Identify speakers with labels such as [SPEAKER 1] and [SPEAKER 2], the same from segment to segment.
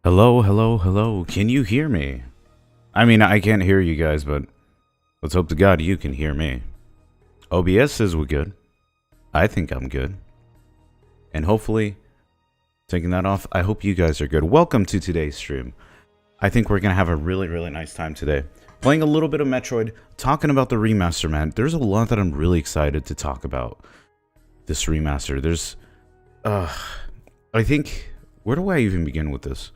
[SPEAKER 1] Hello, hello, hello. Can you hear me? I mean, I can't hear you guys, but let's hope to God you can hear me. OBS says we're good. I think I'm good. And hopefully, taking that off, I hope you guys are good. Welcome to today's stream. I think we're going to have a really nice time today. Playing a little bit of Metroid, talking about the remaster, man. There's a lot that I'm really excited to talk about this remaster. I think, where do I even begin with this?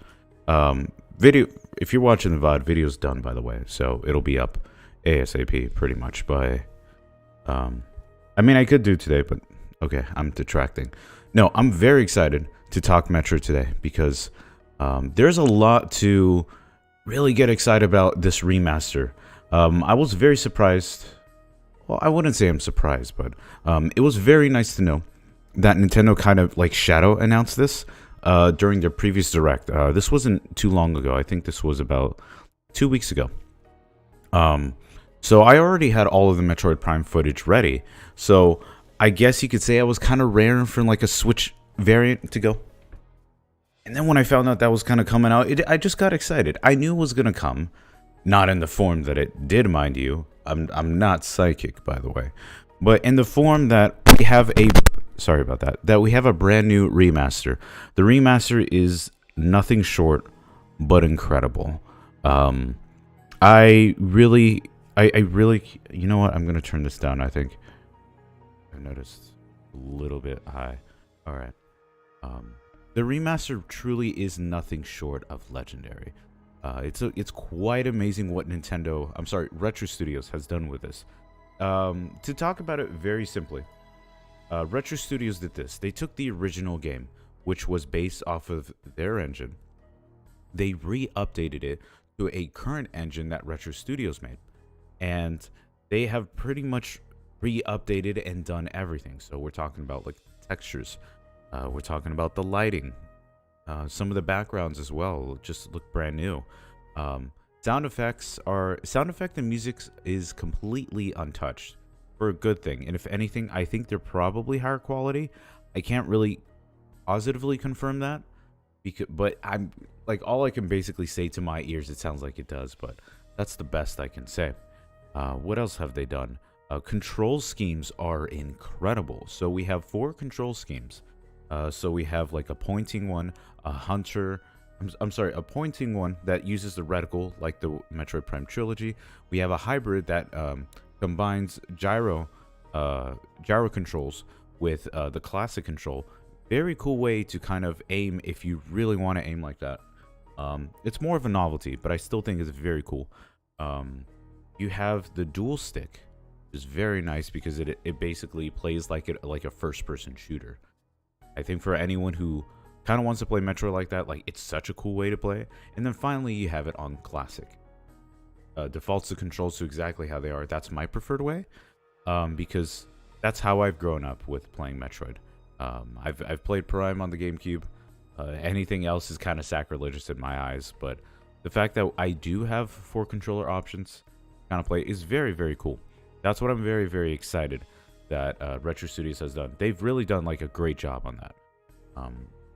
[SPEAKER 1] Video, if you're watching the VOD, video's done, by the way, so it'll be up ASAP pretty much by, I mean, I could do today, but okay, I'm detracting. No, I'm very excited to talk Metro today because, there's a lot to really get excited about this remaster. I was very surprised. Well, I wouldn't say I'm surprised, but, it was very nice to know that Nintendo kind of like shadow announced this during their previous direct. This wasn't too long ago. I think this was about 2 weeks ago. So I already had all of the Metroid Prime footage ready. So I guess you could say I was kind of raring for like a Switch variant to go. And then when I found out that was kind of coming out, I just got excited. I knew it was going to come. Not in the form that it did, mind you. I'm not psychic, by the way. But in the form that we have a... Sorry about that. That we have a brand new remaster. The remaster is nothing short but incredible. I really, you know what? I'm gonna turn this down. I think I've noticed a little bit high. All right. The remaster truly is nothing short of legendary. It's quite amazing what Retro Studios has done with this. To talk about it very simply. Retro Studios did this. They took the original game, which was based off of their engine. They re-updated it to a current engine that Retro Studios made. And they have pretty much re-updated and done everything. So we're talking about like textures. We're talking about the lighting. Some of the backgrounds as well just look brand new. Sound effect and music is completely untouched. For a good thing, and if anything, I think they're probably higher quality. I can't really positively confirm that, but I'm like, all I can basically say to my ears, it sounds like it does, but that's the best I can say. What else have they done? Control schemes are incredible. So we have 4 control schemes. So we have like a pointing one, a hunter. A pointing one that uses the reticle, like the Metroid Prime trilogy. We have a hybrid that combines gyro controls with the classic control. Very cool way to kind of aim if you really want to aim like that. It's more of a novelty, but I still think it's very cool. You have the dual stick, which is very nice because it basically plays like a first-person shooter. I think for anyone who kind of wants to play Metroid like that, like, it's such a cool way to play. And then finally, you have it on classic. Defaults the controls to exactly how they are. That's my preferred way, because that's how I've grown up with playing Metroid. I've played Prime on the GameCube. Anything else is kind of sacrilegious in my eyes, but the fact that I do have 4 controller options kind of play is very cool. That's what I'm very excited that Retro Studios has done. They've really done like a great job on that.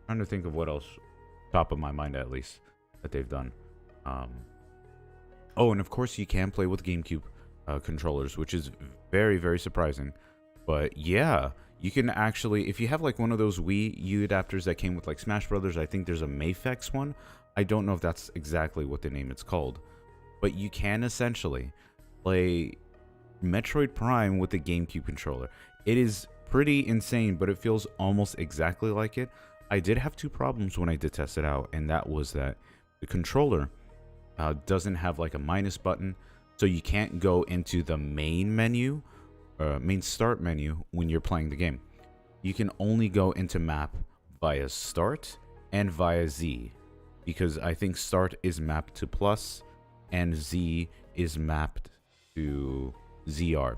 [SPEAKER 1] Trying to think of what else, top of my mind at least, that they've done. Oh, and of course you can play with GameCube controllers, which is very surprising. But yeah, you can actually, if you have like one of those Wii U adapters that came with like Smash Brothers, I think there's a Mayfex one. I don't know if that's exactly what the name it's called. But you can essentially play Metroid Prime with the GameCube controller. It is pretty insane, but it feels almost exactly like it. I did have 2 problems when I did test it out, and that was that the controller doesn't have like a minus button, so you can't go into the main menu, main start menu when you're playing the game. You can only go into map via start and via Z, because I think start is mapped to plus and Z is mapped to ZR.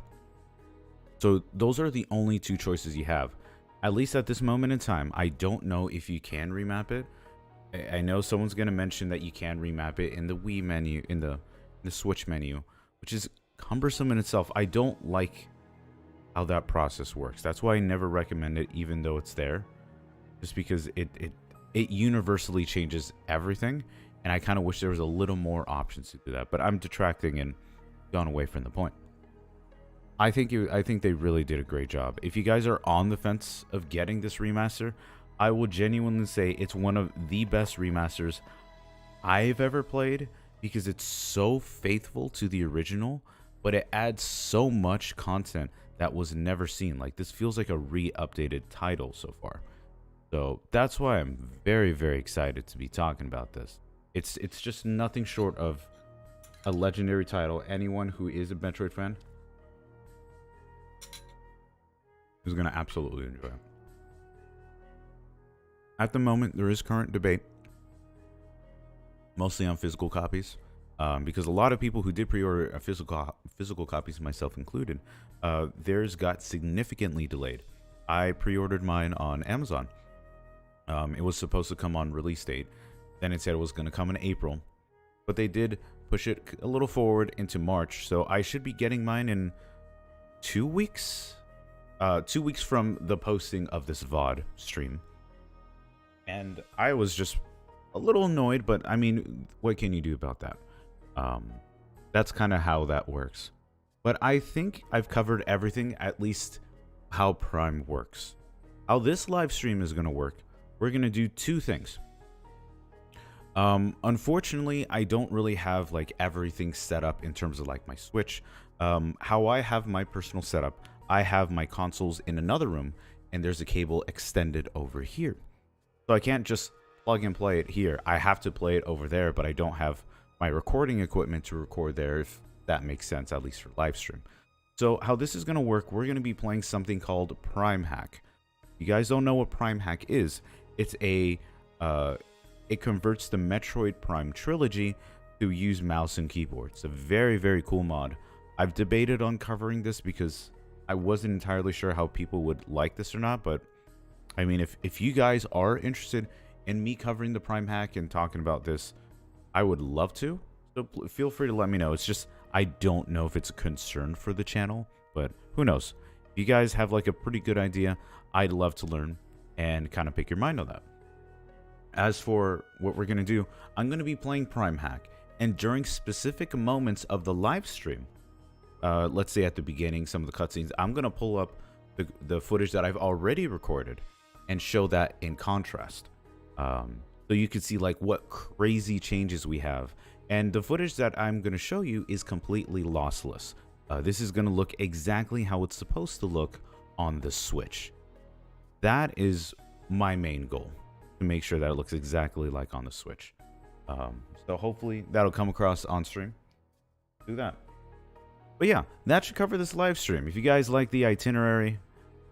[SPEAKER 1] So those are the only 2 choices you have, at least at this moment in time. I don't know if you can remap it. I know someone's going to mention that you can remap it in the Wii menu, in the Switch menu, which is cumbersome in itself. I don't like how that process works. That's why I never recommend it, even though it's there. Just because it it universally changes everything, and I kind of wish there was a little more options to do that. But I'm detracting and gone away from the point. I think they really did a great job. If you guys are on the fence of getting this remaster, I will genuinely say it's one of the best remasters I've ever played, because it's so faithful to the original, but it adds so much content that was never seen. Like, this feels like a re-updated title so far. So that's why I'm very, very excited to be talking about this. It's just nothing short of a legendary title. Anyone who is a Metroid fan is going to absolutely enjoy it. At the moment, there is current debate, mostly on physical copies, because a lot of people who did pre-order physical copies, myself included, theirs got significantly delayed. I pre-ordered mine on Amazon. It was supposed to come on release date. Then it said it was going to come in April, but they did push it a little forward into March. So I should be getting mine in 2 weeks. 2 weeks from the posting of this VOD stream. And I was just a little annoyed, but I mean, what can you do about that? That's kind of how that works. But I think I've covered everything, at least how Prime works. How this live stream is going to work, we're going to do two things. Unfortunately, I don't really have like everything set up in terms of like my Switch. How I have my personal setup, I have my consoles in another room, and there's a cable extended over here. So I can't just plug and play it here. I have to play it over there, but I don't have my recording equipment to record there, if that makes sense, at least for live stream. So how this is going to work, we're going to be playing something called Prime Hack. You guys don't know what Prime Hack is. It's a it converts the Metroid Prime trilogy to use mouse and keyboard. It's a very, very cool mod. I've debated on covering this because I wasn't entirely sure how people would like this or not, but I mean, if you guys are interested in me covering the Prime Hack and talking about this, I would love to. So feel free to let me know. It's just, I don't know if it's a concern for the channel, but who knows? If you guys have like a pretty good idea, I'd love to learn and kind of pick your mind on that. As for what we're going to do, I'm going to be playing Prime Hack, and during specific moments of the live stream, let's say at the beginning, some of the cutscenes, I'm going to pull up the footage that I've already recorded and show that in contrast. So you can see like what crazy changes we have. And the footage that I'm going to show you is completely lossless. This is going to look exactly how it's supposed to look on the Switch. That is my main goal, to make sure that it looks exactly like on the Switch. So hopefully that'll come across on stream. Do that. But yeah, that should cover this live stream. If you guys like the itinerary,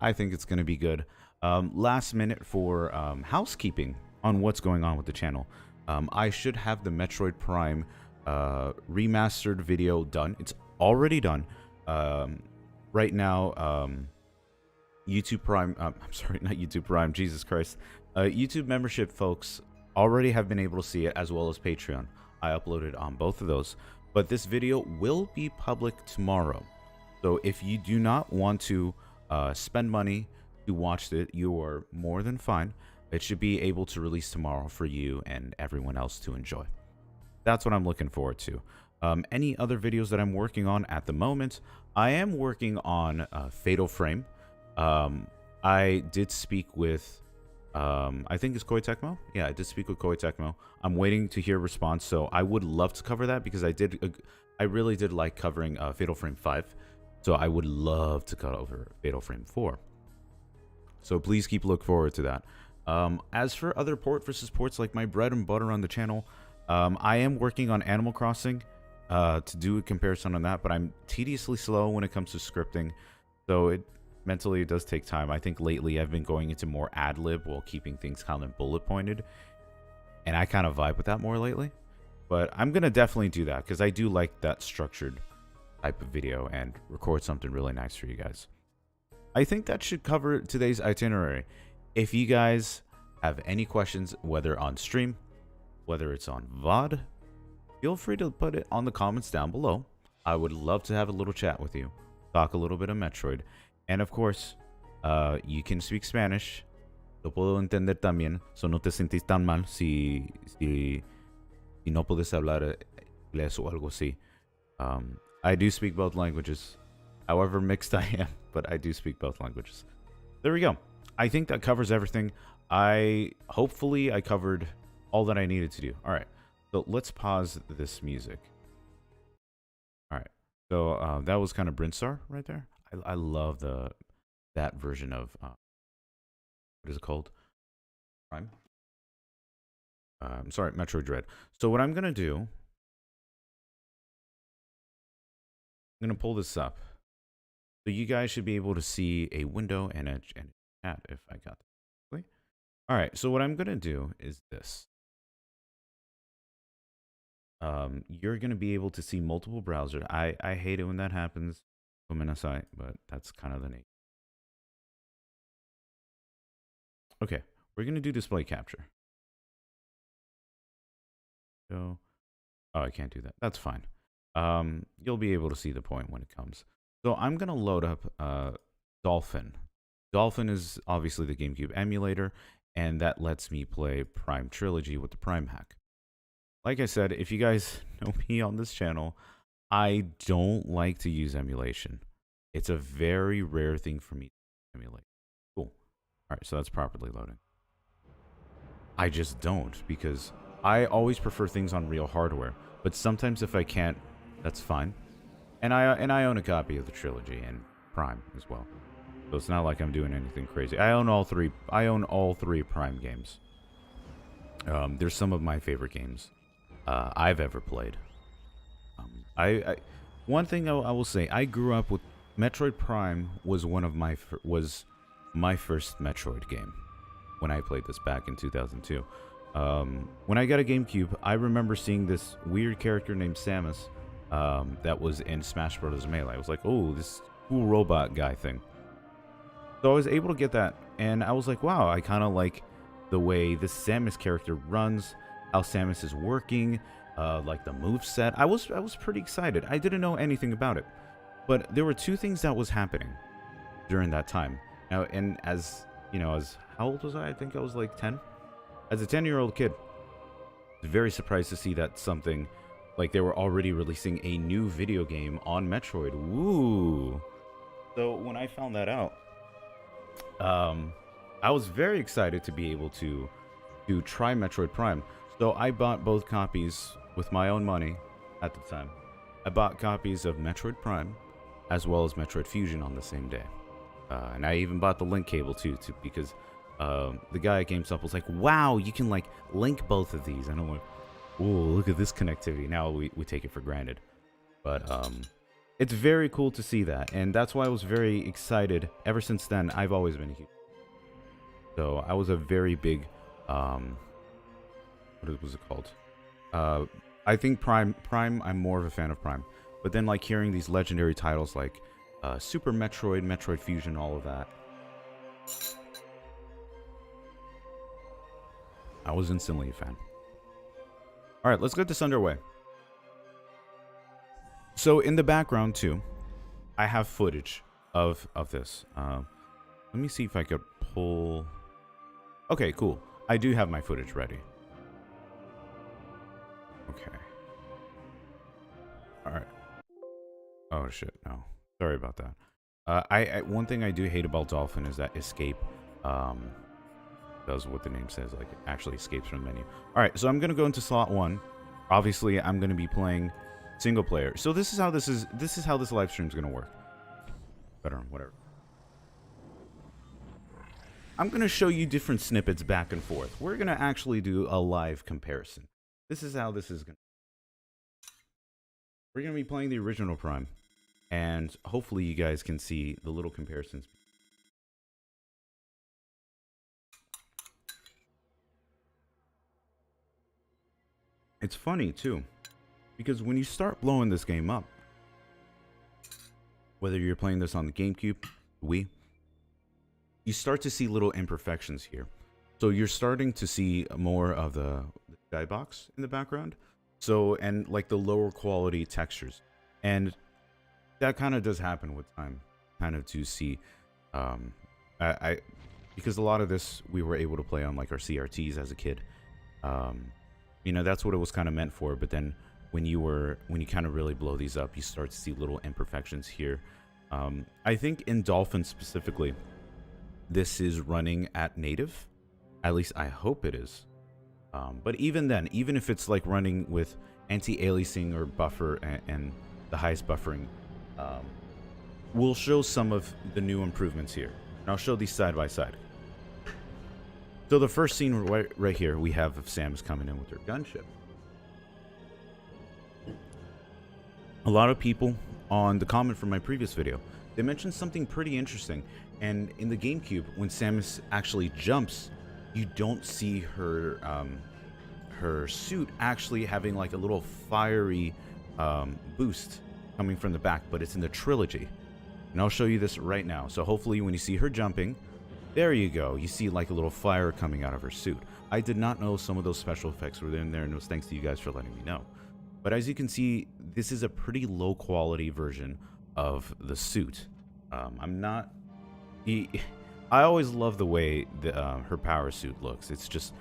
[SPEAKER 1] I think it's going to be good. Last minute for housekeeping on what's going on with the channel. I should have the Metroid Prime remastered video done. It's already done. Right now, YouTube Prime, I'm sorry, not YouTube Prime, Jesus Christ. YouTube membership folks already have been able to see it, as well as Patreon. I uploaded on both of those. But this video will be public tomorrow. So if you do not want to spend money to watch it, you are more than fine. It should be able to release tomorrow for you and everyone else to enjoy. That's what I'm looking forward to. Any other videos that I'm working on at the moment, I am working on Fatal Frame. I did speak with, I think it's Koei Tecmo. Yeah, I did speak with Koei Tecmo. I'm waiting to hear a response, so I would love to cover that because I really did like covering Fatal Frame 5. So I would love to cover Fatal Frame 4. So please keep look forward to that. As for other port versus ports, like my bread and butter on the channel, I am working on Animal Crossing to do a comparison on that, but I'm tediously slow when it comes to scripting, so it does take time. I think lately I've been going into more ad-lib while keeping things kind of bullet pointed, and I kind of vibe with that more lately. But I'm gonna definitely do that because I do like that structured type of video and record something really nice for you guys. I think that should cover today's itinerary. If you guys have any questions, whether on stream, whether it's on VOD, feel free to put it on the comments down below. I would love to have a little chat with you, talk a little bit of Metroid. And of course, you can speak Spanish. Lo puedo entender también, so no te sentís tan mal si no puedes hablar inglés o algo así. I do speak both languages, however mixed I am, but I do speak both languages. There we go. I think that covers everything. Hopefully I covered all that I needed to do. All right, so let's pause this music. All right, so that was kind of Brinstar right there. I love that version of what is it called? Prime. I'm sorry, Metroid Dread. So what I'm gonna do, I'm gonna pull this up. So you guys should be able to see a window and a chat if I got that correctly. All right, so what I'm gonna do is this. You're gonna be able to see multiple browsers. I hate it when that happens, but that's kind of the nature. Okay, we're gonna do display capture. So, oh, I can't do that. That's fine. You'll be able to see the point when it comes. So I'm gonna load up Dolphin. Dolphin is obviously the GameCube emulator, and that lets me play Prime Trilogy with the Prime hack. Like I said, if you guys know me on this channel, I don't like to use emulation. It's a very rare thing for me to emulate. Cool. All right, so that's properly loading. I just don't, because I always prefer things on real hardware. But sometimes if I can't, that's fine. And I own a copy of the trilogy and Prime as well. So it's not like I'm doing anything crazy. I own all three Prime games. There's some of my favorite games I've ever played. One thing I will say, I grew up with Metroid Prime was my first Metroid game when I played this back in 2002. When I got a GameCube, I remember seeing this weird character named Samus that was in Smash Bros. Melee. I was like, oh, this cool robot guy thing. So I was able to get that, and I was like, wow, I kind of like the way this Samus character runs, how Samus is working, like the moveset. I was pretty excited. I didn't know anything about it, but there were two things that was happening during that time. Now, and as you know, how old was I? I think I was like 10. As a 10-year-old kid, I was very surprised to see that something like they were already releasing a new video game on Metroid. Woo! So when I found that out, I was very excited to be able to try Metroid Prime. So I bought both copies with my own money at the time. I bought copies of Metroid Prime as well as Metroid Fusion on the same day. And I even bought the link cable too because the guy at GameStop was like, wow, you can like link both of these. And I'm like, oh, look at this connectivity. Now we take it for granted. But it's very cool to see that. And that's why I was very excited. Ever since then, I've always been a huge. So I was a very big, what was it called? I think Prime, I'm more of a fan of Prime. But then like hearing these legendary titles like Super Metroid, Metroid Fusion, all of that, I was instantly a fan. All right, let's get this underway. So in the background too, I have footage of this. Let me see if I could pull. Okay, cool. I do have my footage ready. Okay. All right. Oh shit, no. Sorry about that. One thing I do hate about Dolphin is that escape does what the name says, like it actually escapes from the menu. All right, so I'm gonna go into slot 1. Obviously, I'm gonna be playing single player. So this is how this live stream is gonna work. Better, whatever. I'm gonna show you different snippets back and forth. We're gonna actually do a live comparison. This is how this is gonna. We're gonna be playing the original Prime, and hopefully you guys can see the little comparisons. It's funny too, because when you start blowing this game up, whether you're playing this on the GameCube, Wii, you start to see little imperfections here. So you're starting to see more of the skybox in the background. So, and like the lower quality textures. And that kind of does happen with time. Kind of to see, I because a lot of this we were able to play on like our CRTs as a kid. You know, that's what it was kind of meant for. But then when you kind of really blow these up, you start to see little imperfections here. I think in Dolphin specifically, this is running at native. At least I hope it is. But even then, even if it's like running with anti-aliasing or buffer and the highest buffering, we'll show some of the new improvements here. And I'll show these side by side. So the first scene right here, we have of Samus coming in with her gunship. A lot of people on the comment from my previous video, they mentioned something pretty interesting. And in the GameCube, when Samus actually jumps, you don't see her her suit actually having like a little fiery boost coming from the back, but it's in the trilogy. And I'll show you this right now. So hopefully when you see her jumping, there you go. You see like a little fire coming out of her suit. I did not know some of those special effects were in there, and it was thanks to you guys for letting me know. But as you can see, this is a pretty low quality version of the suit. I always love the way her power suit looks. It's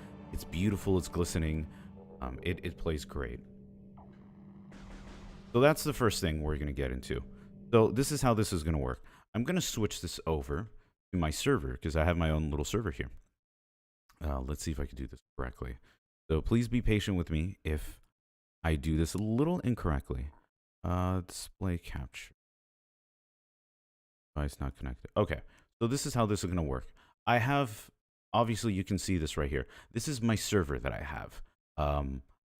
[SPEAKER 1] beautiful, it's glistening, it plays great. So that's the first thing we're gonna get into. So this is how this is gonna work. I'm gonna switch this over to my server because I have my own little server here. Let's see if I can do this correctly. So please be patient with me if I do this a little incorrectly. Display capture. Device not connected. Okay, so this is how this is going to work. I have, obviously you can see this right here. This is my server that I have.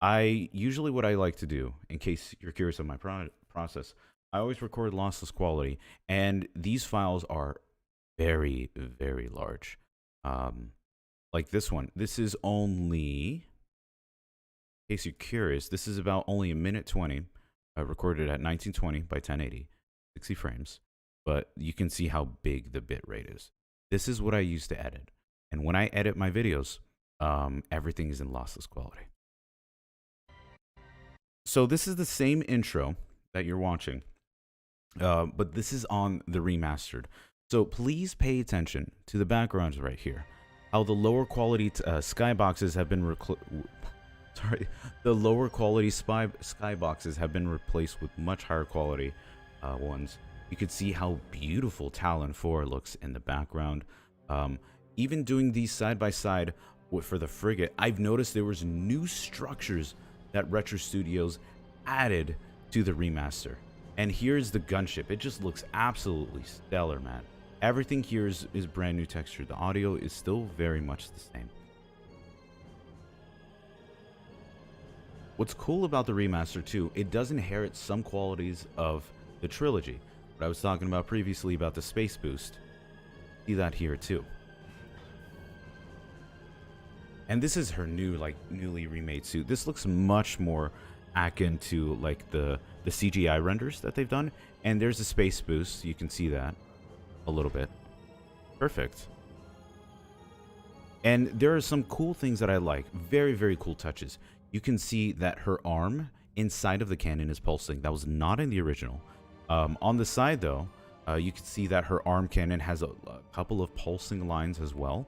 [SPEAKER 1] I usually, what I like to do, in case you're curious of my process, I always record lossless quality, and these files are very, very large. Like this one, this is only, in case you're curious, this is about only a minute 20. I recorded at 1920 by 1080, 60 frames. But you can see how big the bit rate is. This is what I use to edit. And when I edit my videos, everything is in lossless quality. So this is the same intro that you're watching, but this is on the remastered. So please pay attention to the backgrounds right here. How the lower quality skyboxes have been the lower quality skyboxes have been replaced with much higher quality ones. You could see how beautiful Talon 4 looks in the background. Even doing these side by side for the frigate, I've noticed there was new structures that Retro Studios added to the remaster. And here's the gunship. It just looks absolutely stellar, man. Everything here is brand new texture. The audio is still very much the same. What's cool about the remaster too, it does inherit some qualities of the trilogy. What I was talking about previously about the space boost, see that here too. And this is her new, like, newly remade suit. This looks much more akin to like the CGI renders that they've done. And there's a space boost. You can see that a little bit. Perfect. And there are some cool things that I like. Very, very cool touches. You can see that her arm inside of the cannon is pulsing. That was not in the original. On the side, though, you can see that her arm cannon has a couple of pulsing lines as well.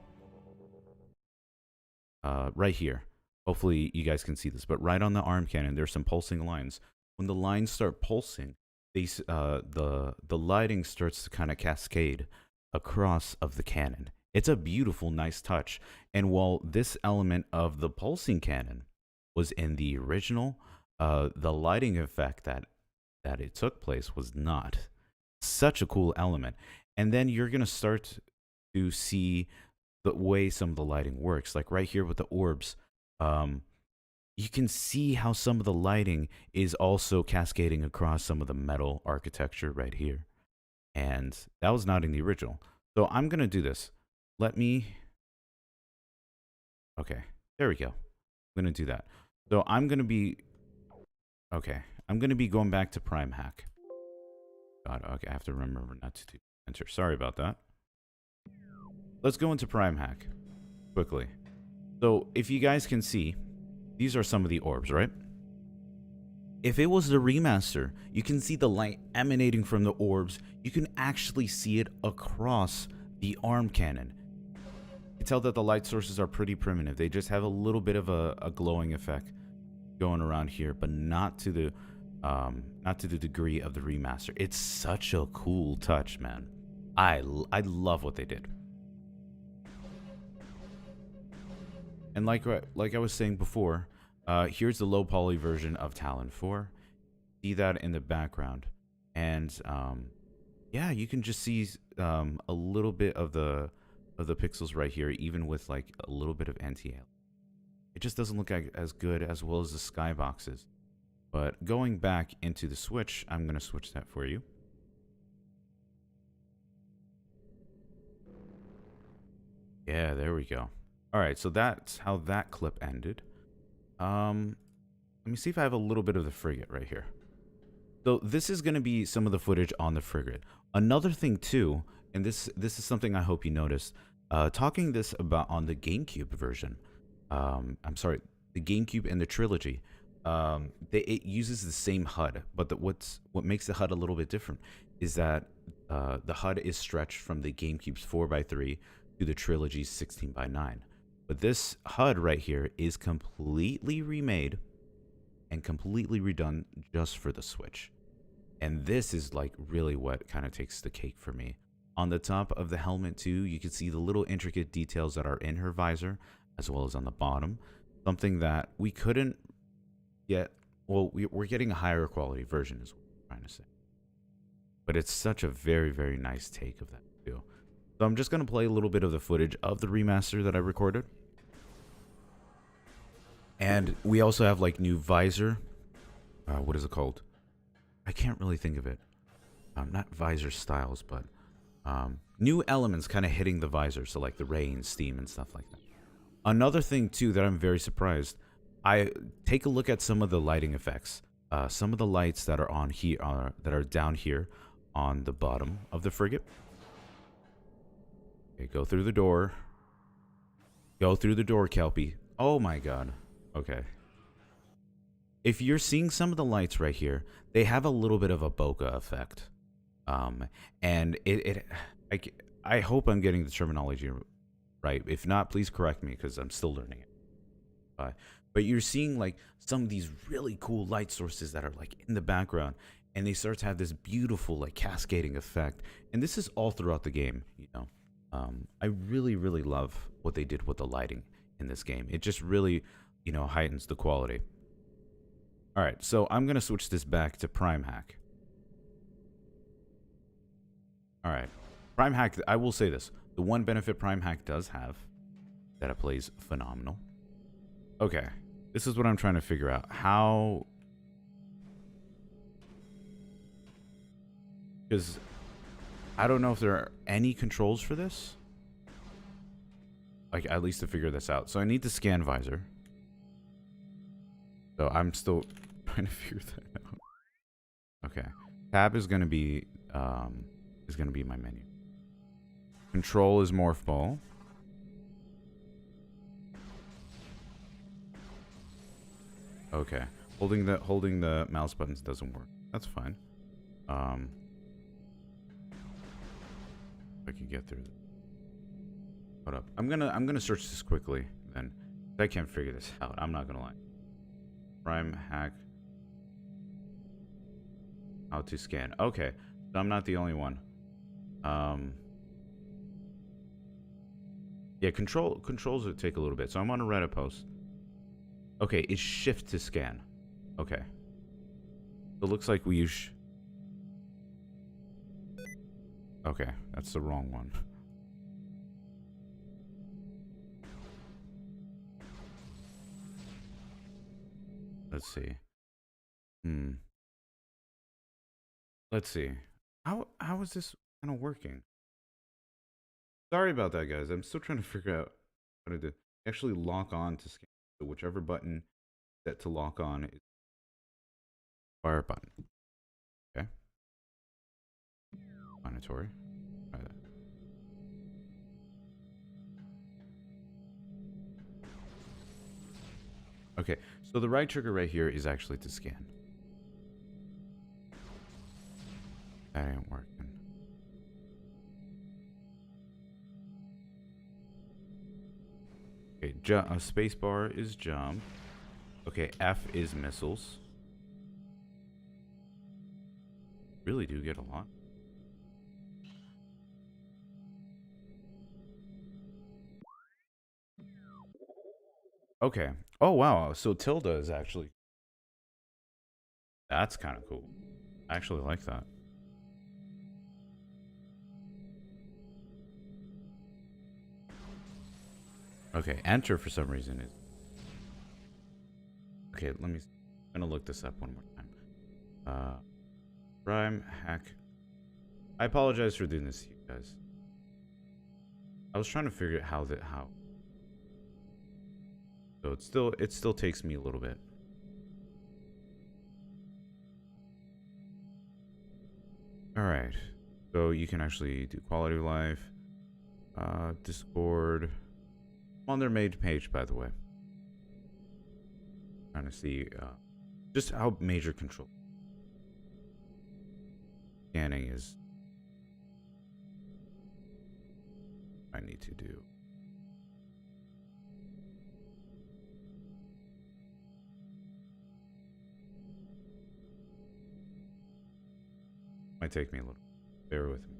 [SPEAKER 1] Right here. Hopefully you guys can see this, but right on the arm cannon, there's some pulsing lines. When the lines start pulsing, the lighting starts to kind of cascade across of the cannon. It's a beautiful, nice touch. And while this element of the pulsing cannon was in the original, the lighting effect that it took place was not. Such a cool element. And then you're going to start to see the way some of the lighting works. Like right here with the orbs, you can see how some of the lighting is also cascading across some of the metal architecture right here. And that was not in the original. So I'm going to do this. Okay, there we go. I'm going to do that. So I'm going to be going back to Prime Hack. God, okay, I have to remember not to enter. Sorry about that. Let's go into Prime Hack quickly. So if you guys can see, these are some of the orbs, right? If it was the remaster, you can see the light emanating from the orbs. You can actually see it across the arm cannon. tell that the light sources are pretty primitive. They just have a little bit of a glowing effect going around here, but not to the degree of the remaster. It's such a cool touch, man. I love what they did. And like I was saying before, here's the low poly version of Talon 4. See that in the background, and yeah, you can just see a little bit of the pixels right here, even with like a little bit of anti-aliasing. It just doesn't look as good as well as the skyboxes. But going back into the Switch, I'm gonna switch that for you. Yeah, there we go. All right, so that's how that clip ended. Let me see if I have a little bit of the frigate right here. So this is going to be some of the footage on the frigate. Another thing too, and this is something I hope you noticed, talking this about on the GameCube version. I'm sorry, the GameCube and the Trilogy. It uses the same HUD, but what makes the HUD a little bit different is that the HUD is stretched from the GameCube's 4x3 to the Trilogy's 16x9. But this HUD right here is completely remade and completely redone just for the Switch. And this is like really what kind of takes the cake for me. On the top of the helmet too, you can see the little intricate details that are in her visor, as well as on the bottom. Something that we couldn't get, well, we're getting a higher quality version is what I'm trying to say. But it's such a very, very nice take of that too. So I'm just going to play a little bit of the footage of the remaster that I recorded. And we also have like new visor. What is it called? I can't really think of it. Not visor styles, but new elements kind of hitting the visor. So like the rain, steam, and stuff like that. Another thing too that I'm very surprised. I take a look at some of the lighting effects. Some of the lights that are on here, that are down here on the bottom of the frigate. Okay, go through the door. Go through the door, Kelpie. Oh my god. Okay. If you're seeing some of the lights right here, they have a little bit of a bokeh effect. And I hope I'm getting the terminology right. If not, please correct me because I'm still learning it. But you're seeing like some of these really cool light sources that are like in the background, and they start to have this beautiful like cascading effect. And this is all throughout the game, you know. I really, really love what they did with the lighting in this game. It just really, you know, heightens the quality. All right, so I'm going to switch this back to Prime Hack. All right, Prime Hack, I will say this. The one benefit Prime Hack does have, that it plays phenomenal. Okay, this is what I'm trying to figure out. How... Because I don't know if there are any controls for this. Like, at least to figure this out. So I need the scan visor. So I'm still trying to figure that out. Okay. Tab is gonna be my menu. Control is morph ball. Okay. Holding the mouse buttons doesn't work. That's fine. I can get through this. Hold up. I'm gonna search this quickly then. I can't figure this out. I'm not gonna lie. Prime Hack. How to scan. Okay. So I'm not the only one. Yeah, controls would take a little bit. So I'm on a Reddit post. Okay, it's shift to scan. Okay. It looks like we use... Okay, that's the wrong one. Let's see. Let's see. How is this kind of working? Sorry about that, guys. I'm still trying to figure out how to do. Actually lock on to scan. So whichever button set to lock on is fire button. Okay. Monitory. Try that. Okay, so the right trigger right here is actually to scan. That ain't working. Okay, space bar is jump. Okay, F is missiles. Really do get a lot. Okay. Oh, wow. So tilde is actually... That's kind of cool. I actually like that. Okay, enter for some reason is... Okay, let me... I'm gonna look this up one more time. Prime hack. I apologize for doing this to you guys. I was trying to figure out how. So it still takes me a little bit. All right. So you can actually do quality of life. Discord. I'm on their main page, by the way. Trying to see just how major control scanning is. I need to do. Might take me a little. Bear with me.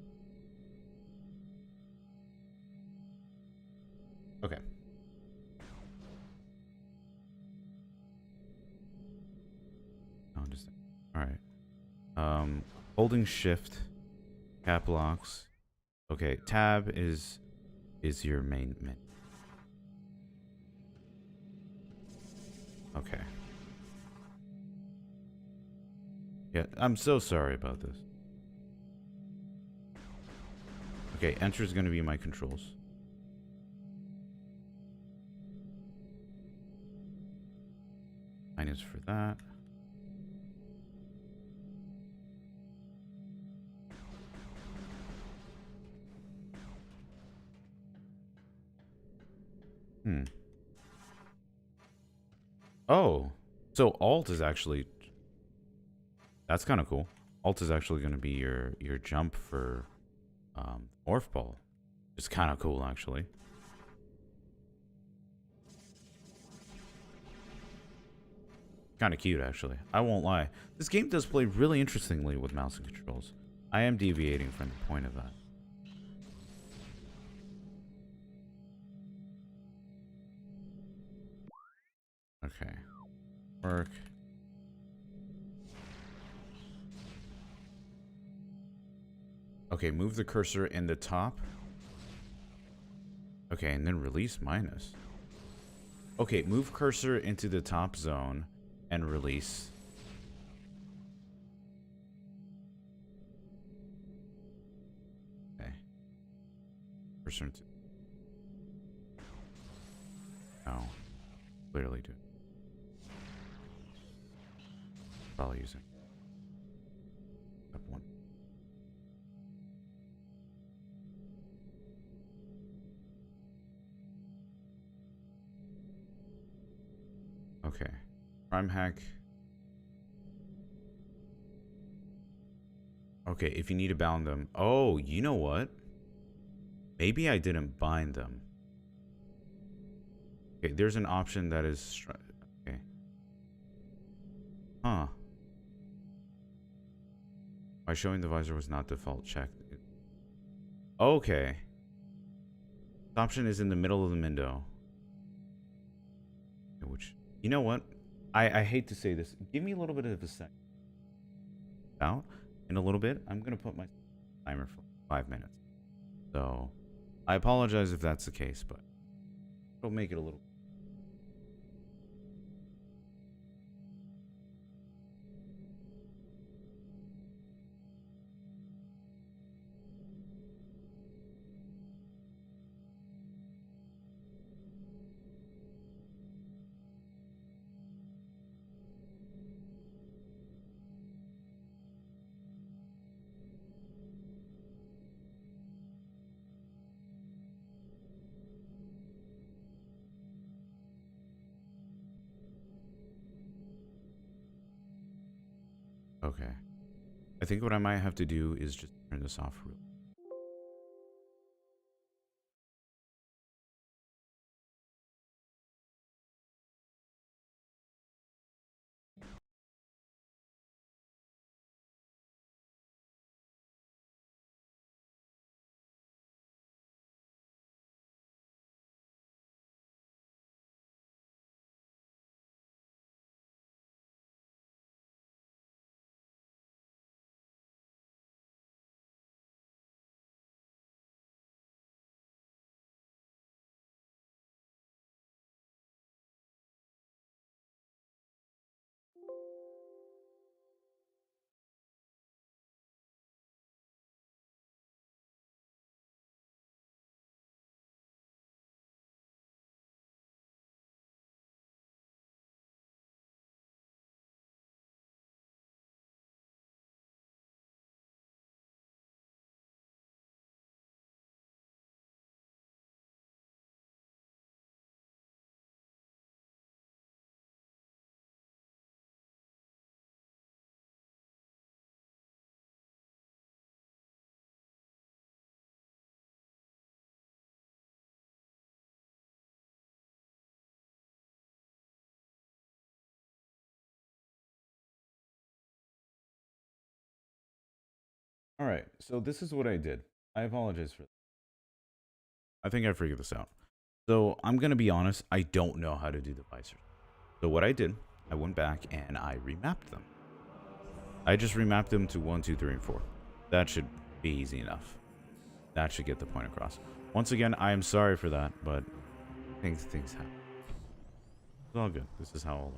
[SPEAKER 1] Okay. All right. Holding shift, cap locks. Okay, tab is your main menu. Okay. Yeah, I'm so sorry about this. Okay, enter is going to be my controls. Minus for that. Oh, so alt is actually... That's kind of cool. Alt is actually going to be your jump for morph ball. It's kind of cool, actually. Kind of cute, actually. I won't lie. This game does play really interestingly with mouse and controls. I am deviating from the point of that. Okay. Work. Okay, move the cursor in the top. Okay, and then release minus. Okay, move cursor into the top zone and release. Okay. Cursor into... No. Clearly do. Probably using up one. Okay. Prime hack. Okay, if you need to bound them. Oh, you know what? Maybe I didn't bind them. Okay, there's an option that is... Okay. Huh. Why showing the visor was not default checked. Okay. The option is in the middle of the window. Which... You know what? I hate to say this. Give me a little bit of a second. Out in a little bit. I'm going to put my timer for 5 minutes. So, I apologize if that's the case, but it'll make it a little... Okay. I think what I might have to do is just turn this off real All right, so this is what I did. I apologize for that. I think I figured this out. So I'm going to be honest, I don't know how to do the visors. So what I did, I went back and I remapped them. I just remapped them to 1, 2, 3, and 4. That should be easy enough. That should get the point across. Once again, I am sorry for that, but things happen. It's all good. This is how I'll learn.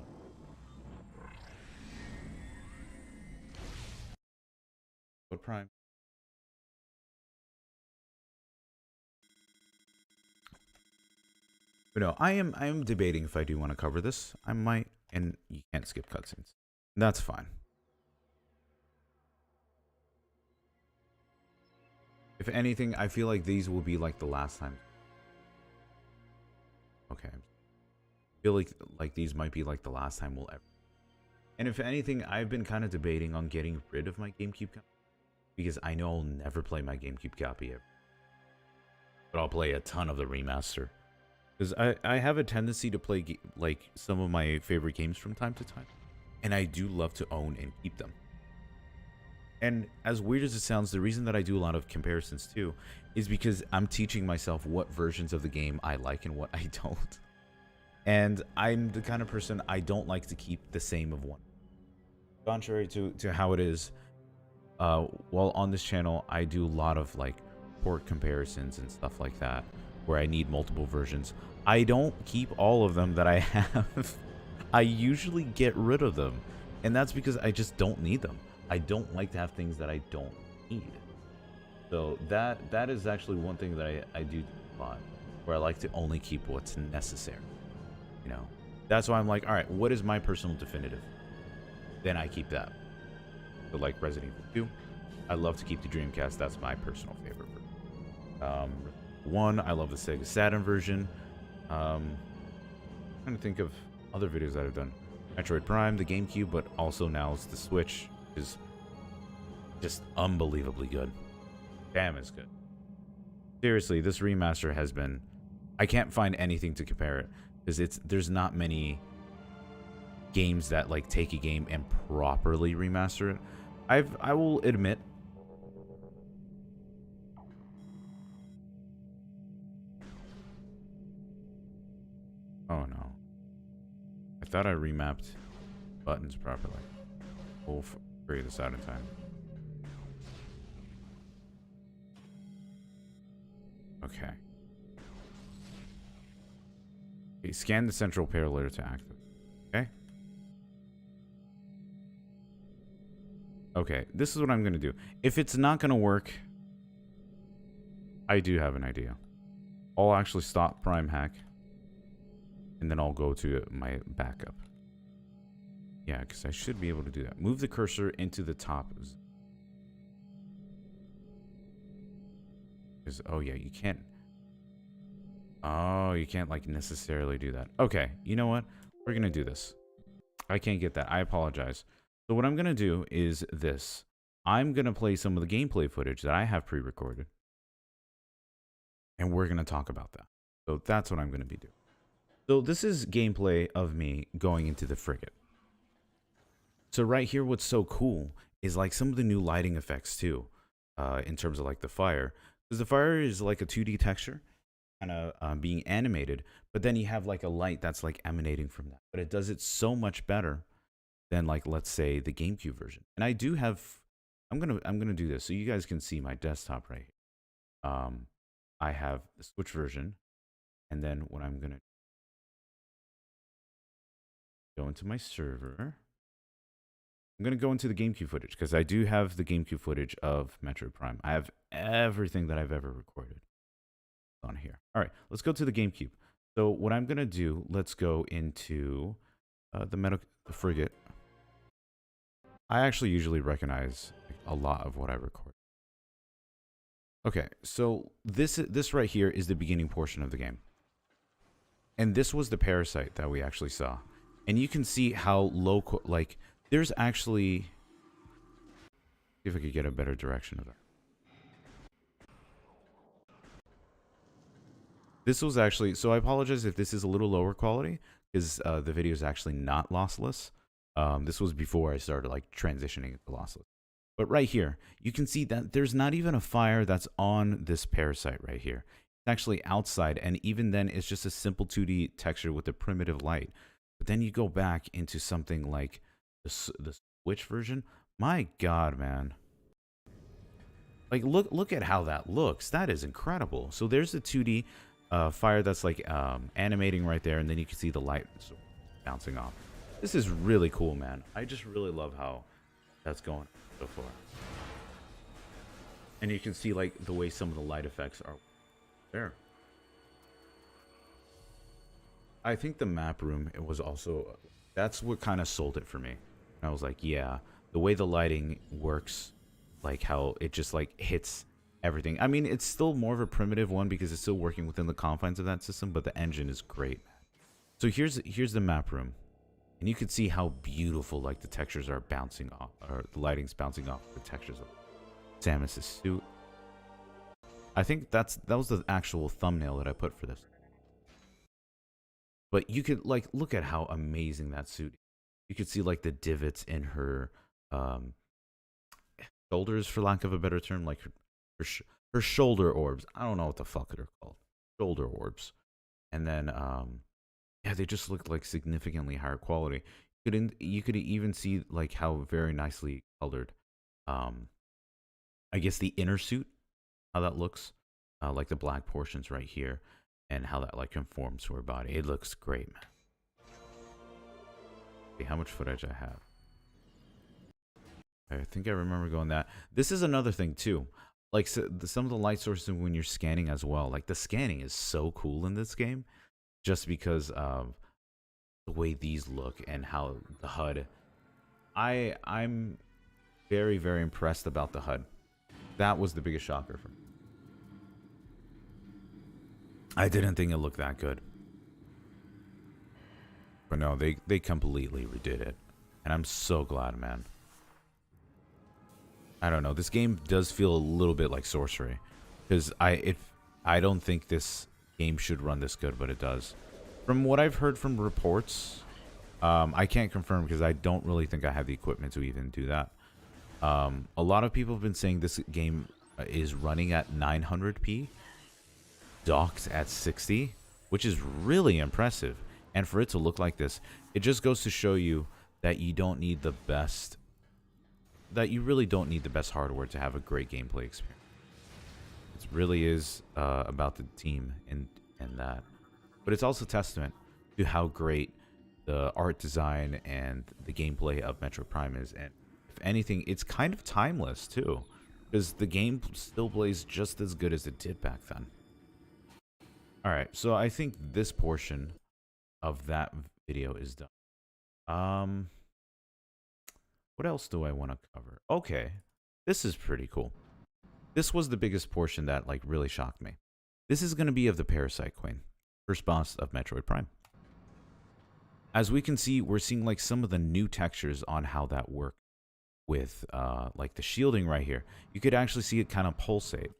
[SPEAKER 1] What Prime? But no, I am debating if I do want to cover this. I might, and you can't skip cutscenes. That's fine. If anything, I feel like these will be like the last time. Okay. I feel like these might be like the last time we'll ever. And if anything, I've been kind of debating on getting rid of my GameCube copy because I know I'll never play my GameCube copy ever. But I'll play a ton of the remaster. Because I have a tendency to play like some of my favorite games from time to time. And I do love to own and keep them. And as weird as it sounds, the reason that I do a lot of comparisons too is because I'm teaching myself what versions of the game I like and what I don't. And I'm the kind of person, I don't like to keep the same of one. Contrary to how it is, while on this channel, I do a lot of like port comparisons and stuff like that, where I need multiple versions. I don't keep all of them that I have. I usually get rid of them. And that's because I just don't need them. I don't like to have things that I don't need. So that is actually one thing that I do a lot, where I like to only keep what's necessary. You know, that's why I'm like, all right, what is my personal definitive? Then I keep that. So like Resident Evil 2, I love to keep the Dreamcast. That's my personal favorite. 1, I love the Sega Saturn version. I'm trying to think of other videos that I've done. Metroid Prime, the GameCube, but also now it's the Switch, is just unbelievably good. Damn, it's good. Seriously, this remaster has been... I can't find anything to compare it, because there's not many games that like take a game and properly remaster it. I will admit, oh no, I thought I remapped buttons properly. We'll figure this out in time. Okay. Okay, scan the central parallel to activate. Okay. Okay, this is what I'm going to do. If it's not going to work, I do have an idea. I'll actually stop Prime Hack, and then I'll go to my backup. Yeah, because I should be able to do that. Move the cursor into the top. Because, oh yeah, you can't. Oh, you can't like necessarily do that. Okay, you know what? We're going to do this. I can't get that. I apologize. So what I'm going to do is this. I'm going to play some of the gameplay footage that I have pre-recorded. And we're going to talk about that. So that's what I'm going to be doing. So this is gameplay of me going into the frigate. So right here, what's so cool is like some of the new lighting effects too, in terms of like the fire. Because the fire is like a 2D texture, kind of being animated, but then you have like a light that's like emanating from that. But it does it so much better than like, let's say, the GameCube version. And I do have, I'm gonna do this so you guys can see my desktop right here. I have the Switch version, and then what I'm gonna go into my server. I'm gonna go into the GameCube footage because I do have the GameCube footage of Metroid Prime. I have everything that I've ever recorded on here. All right, let's go to the GameCube. So what I'm gonna do, let's go into the frigate. I actually usually recognize a lot of what I record. Okay, so this right here is the beginning portion of the game. And this was the parasite that we actually saw. And you can see how low, like, there's actually... See if I could get a better direction of that. This was actually... So I apologize if this is a little lower quality, because the video is actually not lossless. This was before I started, like, transitioning to lossless. But right here, you can see that there's not even a fire that's on this parasite right here. It's actually outside, and even then, it's just a simple 2D texture with a primitive light. But then you go back into something like the Switch version. My God, man. Like, look at how that looks. That is incredible. So there's the 2D fire that's like animating right there, and then you can see the light bouncing off. This is really cool, man. I just really love how that's going so far. And you can see like the way some of the light effects are there. I think the map room, it was also, that's what kind of sold it for me. And I was like, yeah, the way the lighting works, like how it just like hits everything. I mean, it's still more of a primitive one because it's still working within the confines of that system, but the engine is great. So here's the map room. And you can see how beautiful like the textures are bouncing off, or the lighting's bouncing off the textures of Samus's suit. I think that was the actual thumbnail that I put for this. But you could like look at how amazing that suit is. You could see like the divots in her shoulders, for lack of a better term, like her shoulder orbs. I don't know what the fuck they're called. Shoulder orbs. And then yeah, they just look like significantly higher quality. You could even see like how very nicely colored I guess the inner suit, how that looks, like the black portions right here, and how that like conforms to her body. It looks great, man. See how much footage I have. I think I remember going that. This is another thing too. Like some of the light sources when you're scanning as well. Like the scanning is so cool in this game, just because of the way these look and how the HUD. I'm very, very impressed about the HUD. That was the biggest shocker for me. I didn't think it looked that good. But no, they completely redid it. And I'm so glad, man. I don't know. This game does feel a little bit like Sorcery. Because I don't think this game should run this good, but it does. From what I've heard from reports, I can't confirm because I don't really think I have the equipment to even do that. A lot of people have been saying this game is running at 900p, docked at 60, which is really impressive. And for it to look like this, it just goes to show you that you don't need the best, that you really don't need the best hardware to have a great gameplay experience. It really is about the team and that. But it's also testament to how great the art design and the gameplay of Metroid Prime is. And if anything, it's kind of timeless too, because the game still plays just as good as it did back then. All right, so I think this portion of that video is done. What else do I want to cover? Okay, this is pretty cool. This was the biggest portion that like really shocked me. This is going to be of the Parasite Queen, first boss of Metroid Prime. As we can see, we're seeing like some of the new textures on how that works with like the shielding right here. You could actually see it kind of pulsate.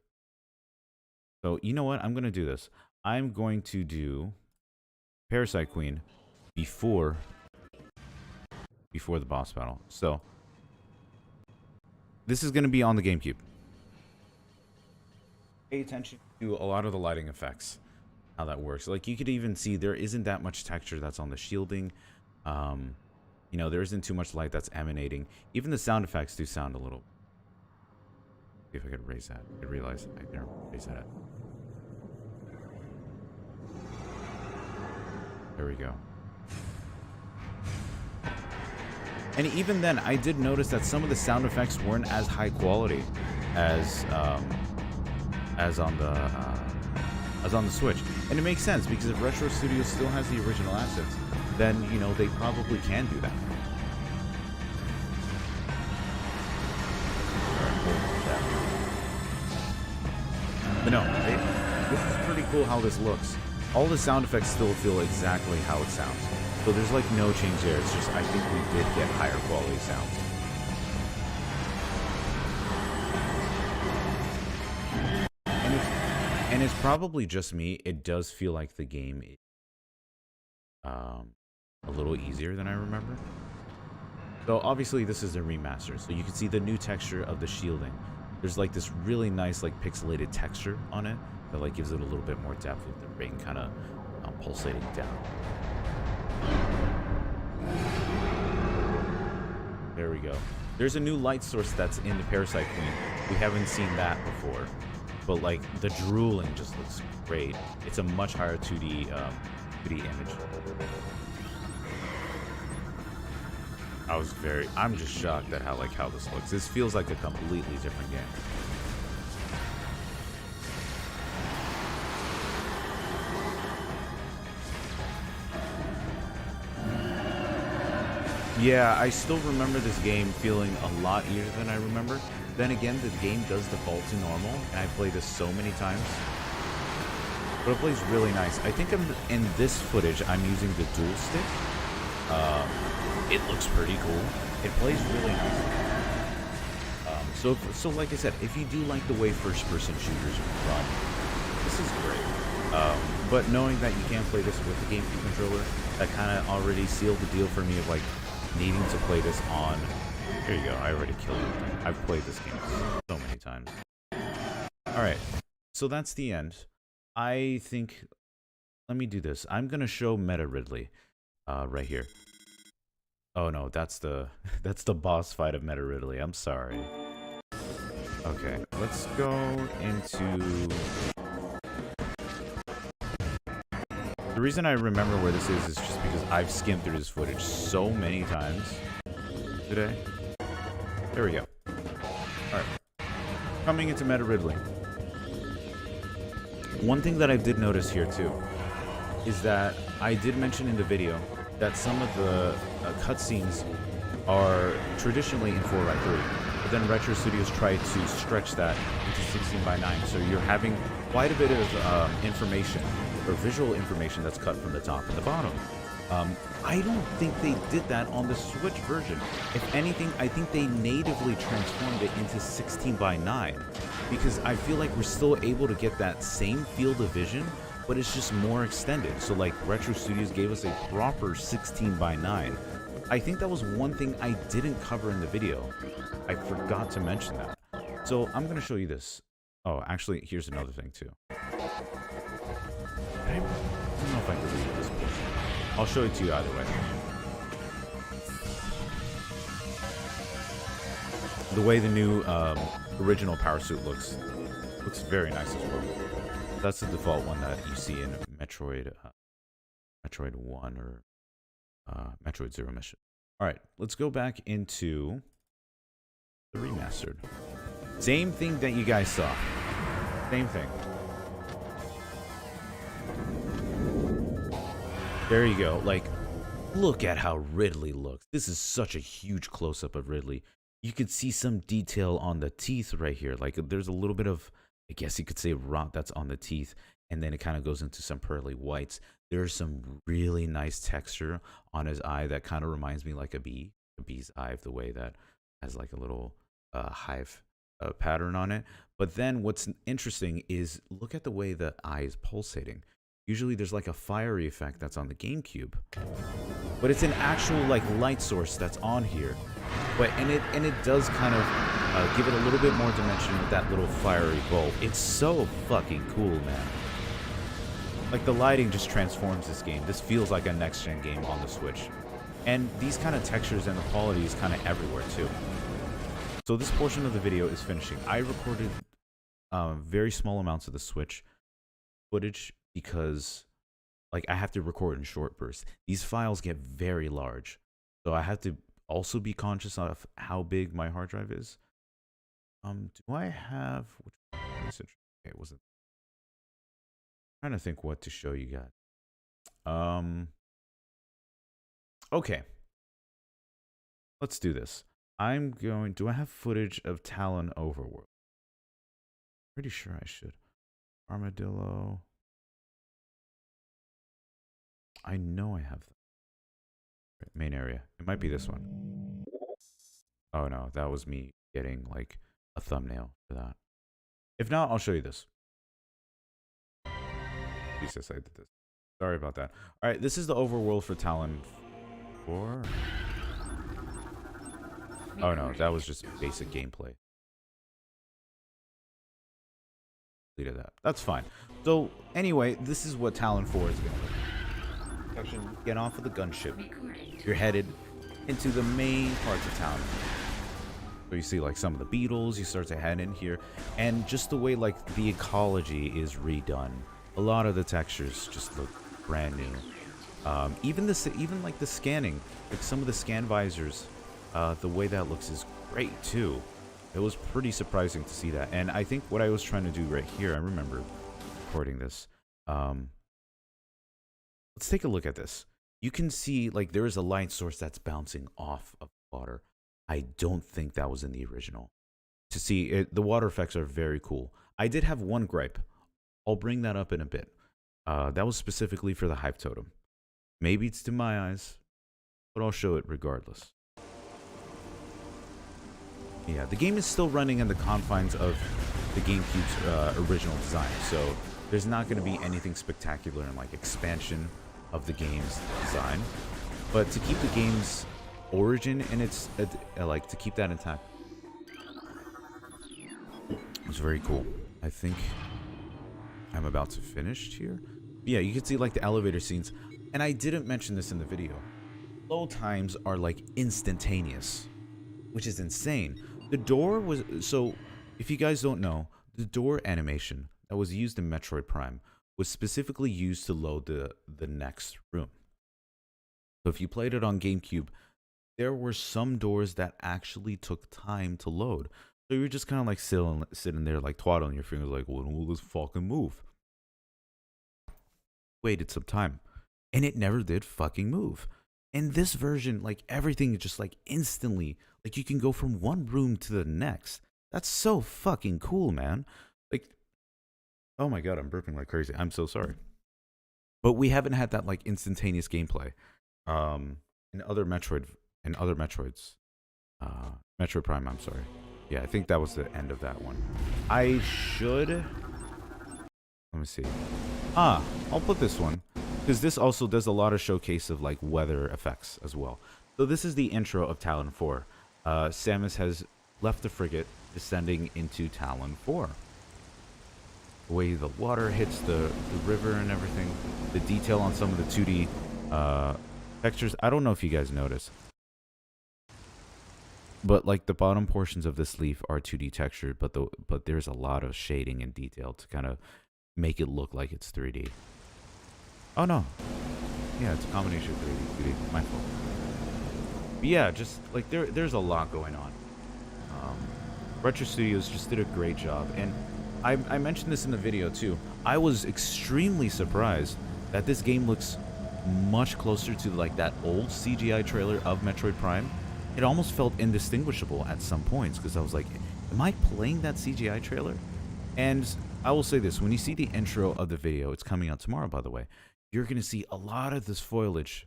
[SPEAKER 1] So you know what? I'm going to do this. I'm going to do Parasite Queen before the boss battle. So this is going to be on the GameCube. Pay attention to a lot of the lighting effects, how that works. Like you could even see there isn't that much texture that's on the shielding. You know, there isn't too much light that's emanating. Even the sound effects do sound a little. See if I could raise that. I realize I never raise that. There we go. And even then, I did notice that some of the sound effects weren't as high quality as on the Switch. And it makes sense because if Retro Studios still has the original assets, then you know they probably can do that. But no, this is pretty cool how this looks. All the sound effects still feel exactly how it sounds. So there's like no change there. It's just I think we did get higher quality sounds. And it's probably just me. It does feel like the game is a little easier than I remember. So obviously this is a remaster, so you can see the new texture of the shielding. There's like this really nice like pixelated texture on it that like gives it a little bit more depth with the ring kind of pulsating down. There we go. There's a new light source that's in the Parasite Queen. We haven't seen that before, but like the drooling just looks great. It's a much higher 2D image. I'm just shocked at how this looks. This feels like a completely different game. Yeah, I still remember this game feeling a lot easier than I remember. Then again, the game does default to normal, and I played this so many times. But it plays really nice. I think in this footage, I'm using the dual stick. It looks pretty cool. It plays really nice. So like I said, if you do like the way first-person shooters run, this is great. But knowing that you can't play this with the GameCube controller, that kind of already sealed the deal for me of like needing to play this on. Here you go. I already killed it. I've played this game so many times. All right, so that's the end. I think. Let me do this. I'm gonna show Meta Ridley, right here. Oh no, that's the boss fight of Meta Ridley. I'm sorry. Okay, let's go into. The reason I remember where this is just because I've skimmed through this footage so many times today. There we go. Alright. Coming into Meta Ridley. One thing that I did notice here too is that I did mention in the video that some of the cutscenes are traditionally in 4:3, but then Retro Studios tried to stretch that into 16:9, so you're having quite a bit of information or visual information that's cut from the top and the bottom. I don't think they did that on the Switch version. If anything, I think they natively transformed it into 16:9 because I feel like we're still able to get that same field of vision, but it's just more extended. So like Retro Studios gave us a proper 16:9. I think that was one thing I didn't cover in the video. I forgot to mention that. So I'm going to show you this. Oh, actually, here's another thing too. I don't know if I can read this portion. I'll show it to you either way. The way the new original power suit looks very nice as well. That's the default one that you see in Metroid 1 or Metroid Zero Mission. All right, let's go back into the remastered. Same thing that you guys saw. Same thing. There you go. Like, look at how Ridley looks. This is such a huge close-up of Ridley. You could see some detail on the teeth right here. Like, there's a little bit of, I guess you could say, rot that's on the teeth. And then it kind of goes into some pearly whites. There's some really nice texture on his eye that kind of reminds me like a bee's eye, of the way that has like a little hive pattern on it. But then what's interesting is look at the way the eye is pulsating. Usually there's like a fiery effect that's on the GameCube, but it's an actual like light source that's on here. But and it does kind of give it a little bit more dimension with that little fiery bulb. It's so fucking cool, man. Like the lighting just transforms this game. This feels like a next-gen game on the Switch. And these kind of textures and the quality is kind of everywhere too. So this portion of the video is finishing. I recorded very small amounts of the Switch footage because like I have to record in short bursts. These files get very large. So I have to also be conscious of how big my hard drive is. Do I have which message? Okay, it wasn't. I'm trying to think what to show you guys. Okay. Let's do this. Do I have footage of Talon Overworld? Pretty sure I should. Armadillo. I know I have that. Main area. It might be this one. Oh no, that was me getting like a thumbnail for that. If not, I'll show you this. Jesus, I did this. Sorry about that. All right, this is the overworld for Talon 4. Oh no, that was just basic gameplay. Deleted that. That's fine. So anyway, this is what Talon 4 is going to look like. Section, get off of the gunship. You're headed into the main parts of town. So you see like some of the beetles, you start to head in here, and just the way like the ecology is redone. A lot of the textures just look brand new. Even like the scanning, like some of the scan visors, the way that looks is great too. It was pretty surprising to see that. And I think what I was trying to do right here, I remember recording this. Let's take a look at this. You can see like there is a light source that's bouncing off of water. I don't think that was in the original. To see it, the water effects are very cool. I did have one gripe. I'll bring that up in a bit. That was specifically for the Hive Totem. Maybe it's to my eyes, but I'll show it regardless. Yeah, the game is still running in the confines of the GameCube's original design, so there's not going to be anything spectacular in like expansion of the game's design. But to keep the game's origin and its like to keep that intact, it's very cool. I think I'm about to finish here. Yeah, you can see like the elevator scenes, and I didn't mention this in the video. Load times are like instantaneous, which is insane. The door was, so if you guys don't know, the door animation that was used in Metroid Prime was specifically used to load the next room. So if you played it on GameCube, there were some doors that actually took time to load. So you were just kind of like sitting there like twaddling your fingers like, when will this fucking move? Waited some time, and it never did fucking move. In this version, like everything is just like instantly, like you can go from one room to the next. That's so fucking cool, man. Like, oh my god, I'm burping like crazy. I'm so sorry. But we haven't had that like instantaneous gameplay in other Metroids. Metroid Prime, I'm sorry. Yeah, I think that was the end of that one. I should, let me see. I'll put this one, because this also does a lot of showcase of like weather effects as well. So this is the intro of Talon 4. Samus has left the frigate, descending into Talon 4. The way the water hits the river and everything, the detail on some of the 2D textures. I don't know if you guys notice, but like the bottom portions of this leaf are 2D textured, but there's a lot of shading and detail to kind of make it look like it's 3D. Oh no. Yeah, it's a combination of 3D, 2D. My fault. But yeah, just like there's a lot going on. Retro Studios just did a great job, and I mentioned this in the video too. I was extremely surprised that this game looks much closer to like that old CGI trailer of Metroid Prime. It almost felt indistinguishable at some points, because I was like, am I playing that CGI trailer? And I will say this, when you see the intro of the video, it's coming out tomorrow, by the way, you're going to see a lot of this foliage.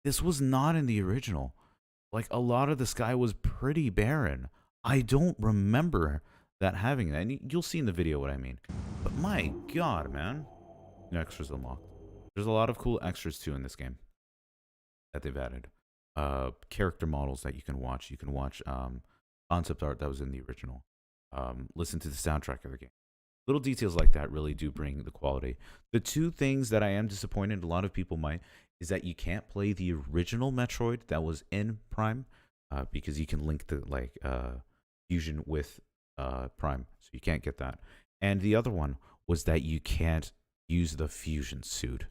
[SPEAKER 1] This was not in the original. Like, a lot of the sky was pretty barren. I don't remember that having that. And you'll see in the video what I mean. But my god, man. Extras unlocked. There's a lot of cool extras, too, in this game that they've added. Character models that you can watch. You can watch concept art that was in the original. Listen to the soundtrack of the game. Little details like that really do bring the quality. The two things that I am disappointed, a lot of people might, is that you can't play the original Metroid that was in Prime, because you can link the like fusion with Prime, so you can't get that. And the other one was that you can't use the fusion suit.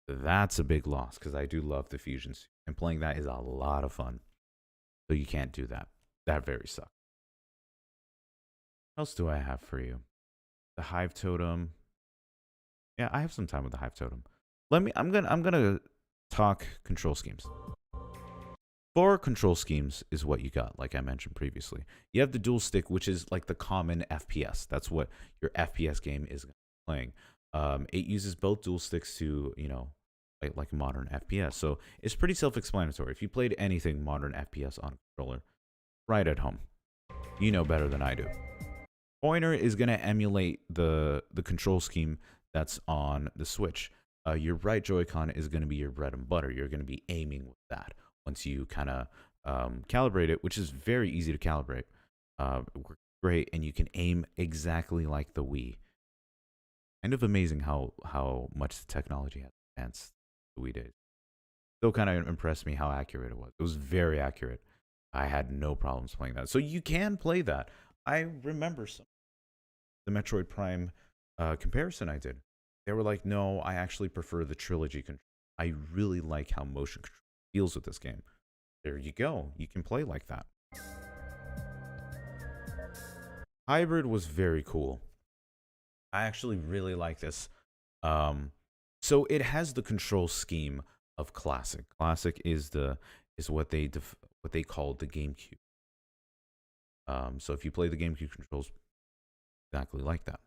[SPEAKER 1] That's a big loss, because I do love the fusion suit, and playing that is a lot of fun. So you can't do that. That very sucks. What else do I have for you? The Hive Totem. Yeah, I have some time with the Hive Totem. I'm gonna talk control schemes. 4 control schemes is what you got, like I mentioned previously. You have the dual stick, which is like the common FPS. That's what your FPS game is playing. It uses both dual sticks to, you know, like modern FPS. So it's pretty self-explanatory. If you played anything modern FPS on a controller, right at home, you know better than I do. Pointer is going to emulate the control scheme that's on the Switch. Your right Joy-Con is going to be your bread and butter. You're going to be aiming with that once you kind of calibrate it, which is very easy to calibrate. It works great, and you can aim exactly like the Wii. Kind of amazing how much the technology has advanced the Wii days. Still kind of impressed me how accurate it was. It was very accurate. I had no problems playing that. So you can play that. I remember some the Metroid Prime comparison I did. They were like, no, I actually prefer the trilogy control. I really like how motion control feels with this game. There you go. You can play like that. Hybrid was very cool. I actually really like this. So it has the control scheme of classic. Classic is what what they called the GameCube. So if you play the GameCube controls exactly like that.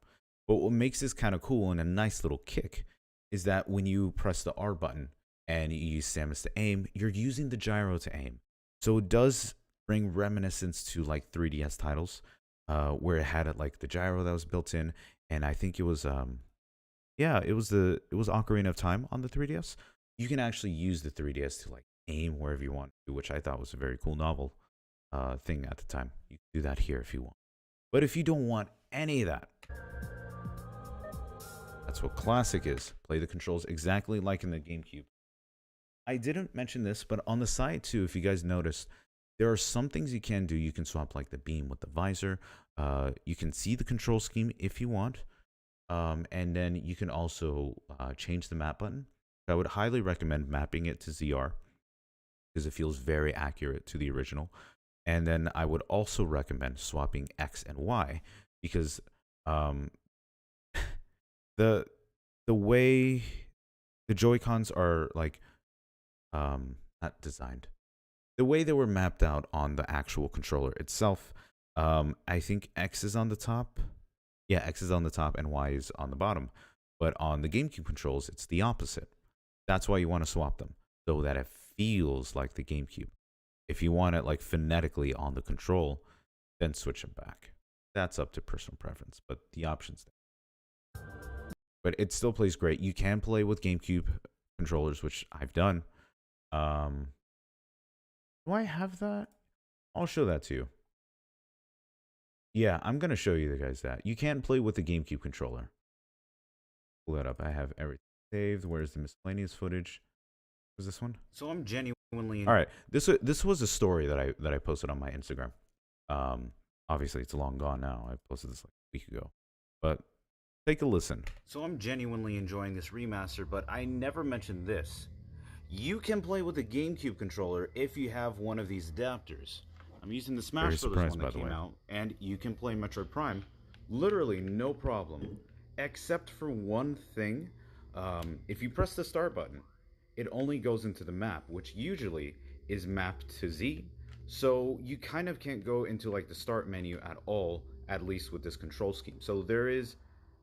[SPEAKER 1] But what makes this kind of cool and a nice little kick is that when you press the R button and you use Samus to aim, you're using the gyro to aim. So it does bring reminiscence to like 3DS titles, where it had like the gyro that was built in, and I think it was yeah, it was Ocarina of Time on the 3DS. You can actually use the 3DS to like aim wherever you want to, which I thought was a very cool novel thing at the time. You can do that here if you want. But if you don't want any of that, that's what classic is. Play the controls exactly like in the GameCube. I didn't mention this, but on the side too, if you guys noticed, there are some things you can do. You can swap like the beam with the visor. You can see the control scheme if you want. And then you can also change the map button. I would highly recommend mapping it to ZR because it feels very accurate to the original. And then I would also recommend swapping X and Y because the way the Joy-Cons are like not designed, the way they were mapped out on the actual controller itself, I think X is on the top. Yeah, X is on the top and Y is on the bottom. But on the GameCube controls, it's the opposite. That's why you want to swap them so that it feels like the GameCube. If you want it like phonetically on the control, then switch them back. That's up to personal preference, but the options there. But it still plays great. You can play with GameCube controllers, which I've done. Do I have that? I'll show that to you. Yeah, I'm gonna show you guys that. You can play with the GameCube controller. Pull that up. I have everything saved. Where's the miscellaneous footage? Was this one? So I'm genuinely all right. This was a story that I posted on my Instagram. Obviously it's long gone now. I posted this like a week ago, but take a listen. So I'm genuinely enjoying this remaster, but I never mentioned this. You can play with the GameCube controller if you have one of these adapters. I'm using the Smash Brothers one that came out, and you can play Metroid Prime literally no problem, except for one thing. If you press the start button, it only goes into the map, which usually is mapped to Z. So you kind of can't go into like the start menu at all, at least with this control scheme. So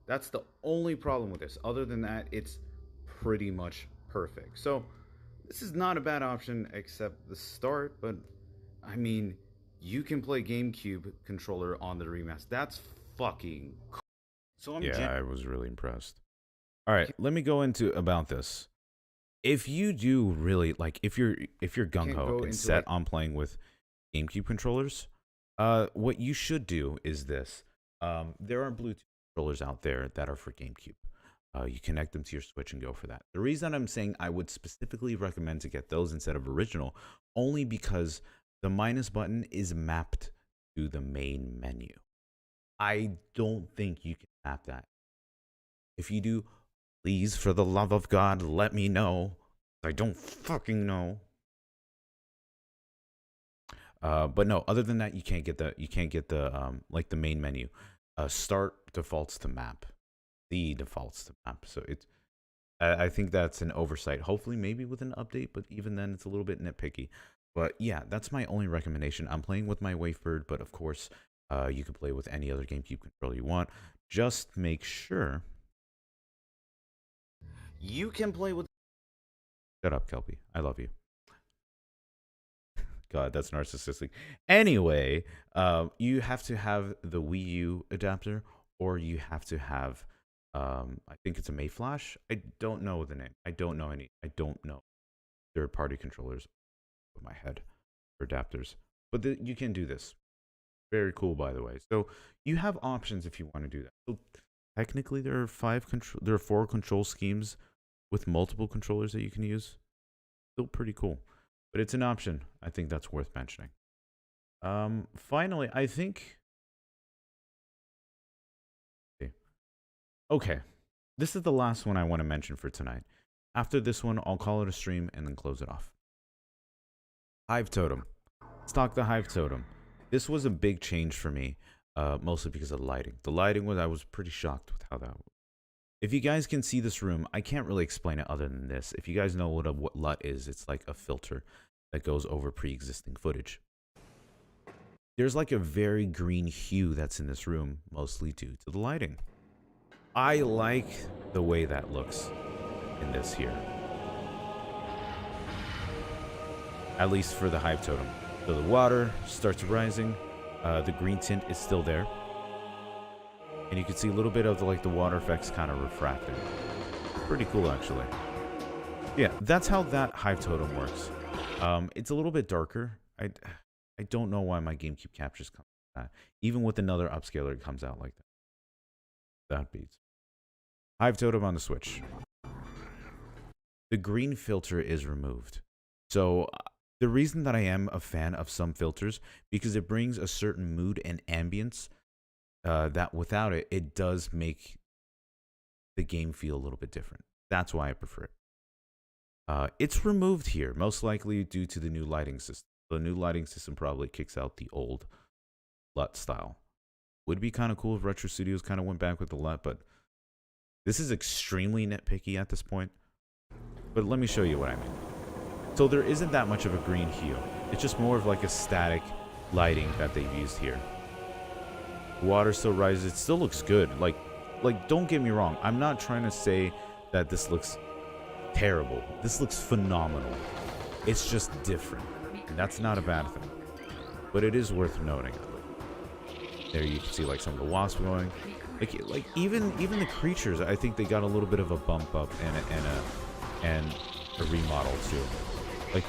[SPEAKER 1] that's the only problem with this. Other than that, it's pretty much perfect. So this is not a bad option except the start, but I mean, you can play GameCube controller on the remaster. That's fucking cool. So I was really impressed. All right, let me go into about this. If you do really like, if you're gung ho and set on playing with GameCube controllers, what you should do is this. There are Bluetooth controllers out there that are for GameCube. You connect them to your Switch and go for that. The reason I'm saying I would specifically recommend to get those instead of original, only because the minus button is mapped to the main menu. I don't think you can map that. If you do, please, for the love of God, let me know. I don't fucking know. But no, other than that, you can't get the like the main menu. Start defaults to map. The defaults to map. So I think that's an oversight. Hopefully, maybe with an update, but even then, it's a little bit nitpicky. But yeah, that's my only recommendation. I'm playing with my Wavebird, but of course, you can play with any other GameCube controller you want. Just make sure you can play with. Shut up, Kelpie. I love you. God, that's narcissistic. Anyway, you have to have the Wii U adapter, or you have to have, I think it's a Mayflash. I don't know the name. I don't know third-party controllers in my head. for adapters. But you can do this. Very cool, by the way. So you have options if you want to do that. So technically, there are 4 control schemes with multiple controllers that you can use. Still pretty cool, but it's an option. I think that's worth mentioning. Finally, I think. Okay, this is the last one I want to mention for tonight. After this one, I'll call it a stream and then close it off. Hive Totem. Stock the Hive Totem. This was a big change for me, mostly because of the lighting. The lighting I was pretty shocked with how that was. If you guys can see this room, I can't really explain it other than this. If you guys know what LUT is, it's like a filter that goes over pre-existing footage. There's like a very green hue that's in this room, mostly due to the lighting. I like the way that looks in this here. At least for the Hive Totem. So the water starts rising. The green tint is still there. And you can see a little bit of the water effects kind of refracting. Pretty cool, actually. Yeah, that's how that Hive Totem works. It's a little bit darker. I don't know why my GameCube captures come like that. Even with another upscaler, it comes out like that. That beats. Hive Totem on the Switch. The green filter is removed. So the reason that I am a fan of some filters, because it brings a certain mood and ambience that without it, it does make the game feel a little bit different. That's why I prefer it. It's removed here, most likely due to the new lighting system. The new lighting system probably kicks out the old LUT style. Would be kind of cool if Retro Studios kind of went back with the LUT, but this is extremely nitpicky at this point. But let me show you what I mean. So there isn't that much of a green hue. It's just more of like a static lighting that they've used here. The water still rises. It still looks good. Like don't get me wrong. I'm not trying to say that this looks terrible. This looks phenomenal. It's just different. And that's not a bad thing. But it is worth noting. There you can see like some of the wasps going. Like even the creatures, I think they got a little bit of a bump up and a remodel too. Like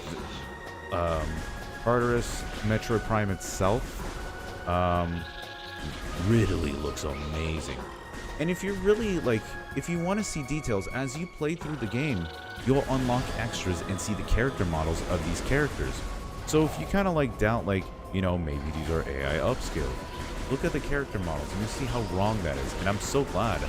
[SPEAKER 1] Tartarus, Metroid Prime itself, really looks amazing. And if you're really if you want to see details as you play through the game, you'll unlock extras and see the character models of these characters. So if you kind of doubt maybe these are AI upscaled, look at the character models and you see how wrong that is. And I'm so glad,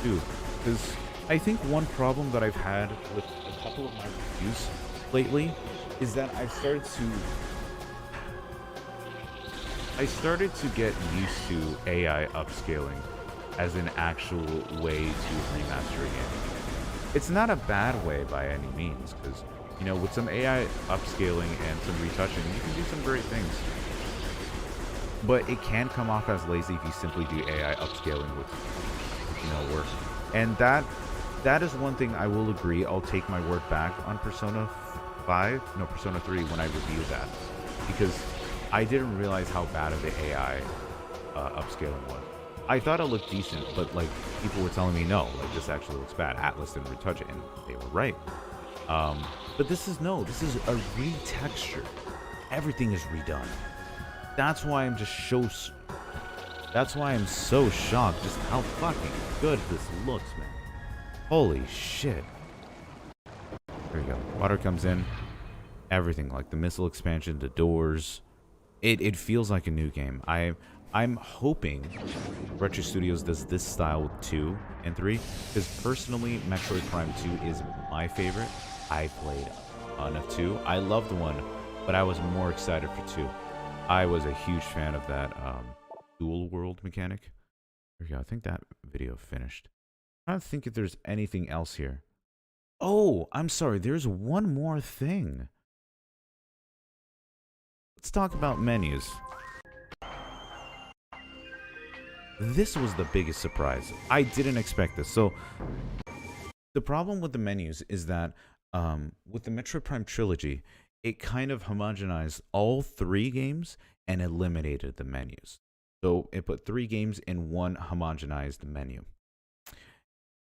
[SPEAKER 1] too, because I think one problem that I've had with a couple of my reviews lately is that I started to get used to AI upscaling as an actual way to remaster a game. It's not a bad way by any means, because with some AI upscaling and some retouching, you can do some great things. But it can come off as lazy if you simply do AI upscaling with work. And that is one thing I will agree. I'll take my word back on Persona 3 when I review that, because I didn't realize how bad of the AI upscaling was. I thought it looked decent, but people were telling me no, this actually looks bad. Atlas didn't retouch it, and they were right. But this is a retexture. Everything is redone. That's why I'm so shocked just how fucking good this looks, man. Holy shit. There you go. Water comes in. Everything, like the missile expansion, the doors. It feels like a new game. I'm hoping Retro Studios does this style with 2 and 3, because personally, Metroid Prime 2 is my favorite. I played a ton of 2. I loved 1, but I was more excited for 2. I was a huge fan of that dual world mechanic. There you go. I think that video finished. I don't think if there's anything else here. Oh, I'm sorry. There's one more thing. Let's talk about menus. This was the biggest surprise. I didn't expect this. So the problem with the menus is that with the Metroid Prime trilogy, it kind of homogenized all 3 games and eliminated the menus. So it put 3 games in one homogenized menu.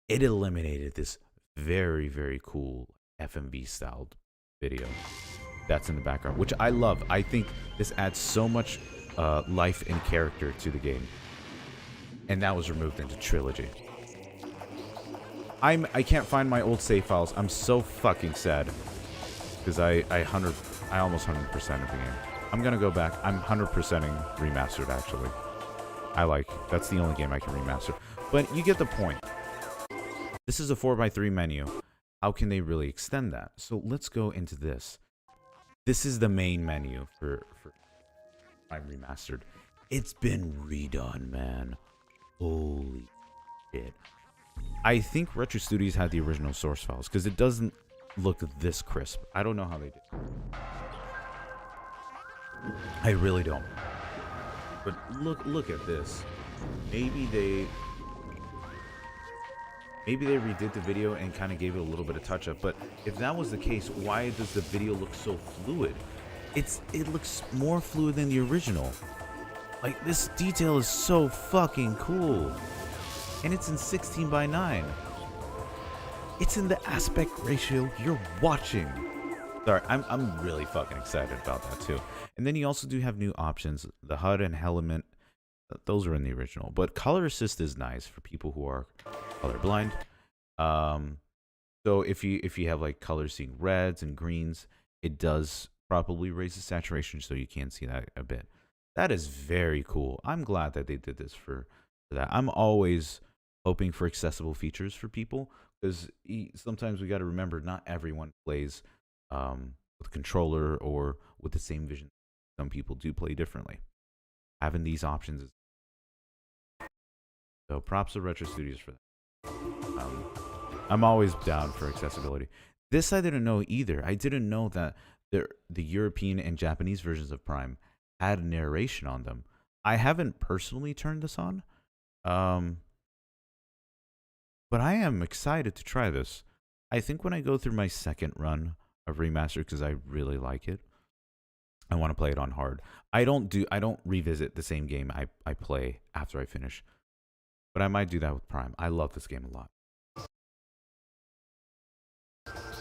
[SPEAKER 1] It eliminated this very, very cool FMV styled video. that's in the background, which I love. I think this adds so much life and character to the game. And that was removed into Trilogy. I can't find my old save files. I'm so fucking sad. Because I almost 100%ed the game. I'm gonna go back. I'm 100%ing remastered, actually. That's the only game I can remaster. But you get the point. This is a 4x3 menu. How can they really extend that? So let's go into this. This is the main menu for Prime Remastered. It's been redone, man. Holy shit. I think Retro Studios had the original source files because it doesn't look this crisp. I don't know how they did. I really don't. But look at this. Maybe they redid the video and kind of gave it a little bit of touch up. But if that was the case, why does the video look so fluid? It looks more fluid than the original. Like, this detail is so fucking cool. And it's in 16:9. It's in the aspect ratio you're watching. Sorry, I'm really fucking excited about that too. And then you also do have new options. The HUD and element, those are in the original. But color assist is nice for people who are colorblind. So if you have like colors seeing reds and greens, it does probably raise the saturation so you can see that a bit. That is very cool. I'm glad that they did this for that. I'm always hoping for accessible features for people, because sometimes we got to remember not everyone plays with a controller or with the same vision. Some people do play differently. Having these options is so props to Retro Studios for that. I'm always down for accessibility. This I didn't know either. I didn't know that the European and Japanese versions of Prime had narration on them. I haven't personally turned this on, but I am excited to try this. I think when I go through my second run of Remastered, because I really like it, I want to play it on hard. I don't revisit the same game I play after I finish, but I might do that with Prime. I love this game a lot.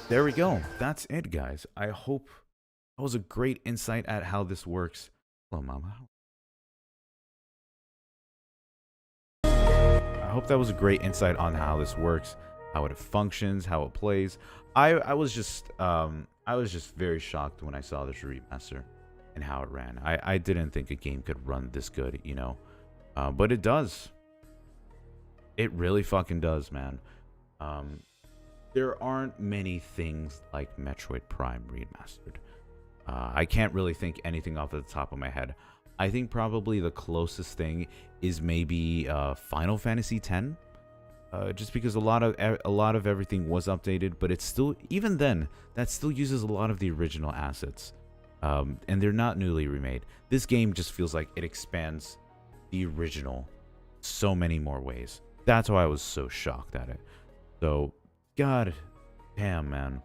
[SPEAKER 1] There we go. That's it, guys. I hope that was a great insight at how this works. Hello, Mama. I hope that was a great insight on how this works, how it functions, how it plays. I was just very shocked when I saw this remaster and how it ran. I didn't think a game could run this good, you know, but it does. It really fucking does, man. There aren't many things like Metroid Prime Remastered. I can't really think anything off the top of my head. I think probably the closest thing is maybe Final Fantasy X, just because a lot of everything was updated, but it's still, even then, that still uses a lot of the original assets, and they're not newly remade. This game just feels like it expands the original so many more ways. That's why I was so shocked at it. So, god damn, man.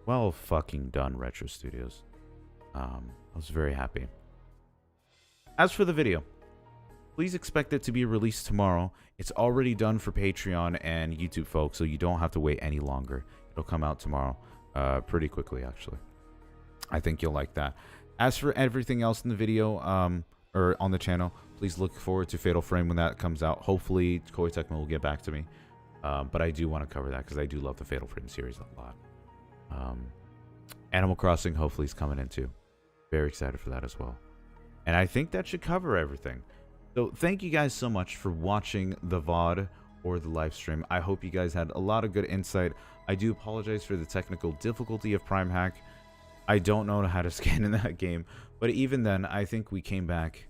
[SPEAKER 1] Well fucking done, Retro Studios. I was very happy. As for the video, please expect it to be released tomorrow. It's already done for Patreon and YouTube folks, so you don't have to wait any longer. It'll come out tomorrow, pretty quickly, actually. I think you'll like that. As for everything else in the video, or on the channel, please look forward to Fatal Frame when that comes out. Hopefully, Koei Tecmo will get back to me. But I do want to cover that because I do love the Fatal Frame series a lot. Animal Crossing hopefully is coming in too. Very excited for that as well. And I think that should cover everything. So thank you guys so much for watching the VOD or the live stream. I hope you guys had a lot of good insight. I do apologize for the technical difficulty of Prime Hack. I don't know how to scan in that game, but even then, I think we came back.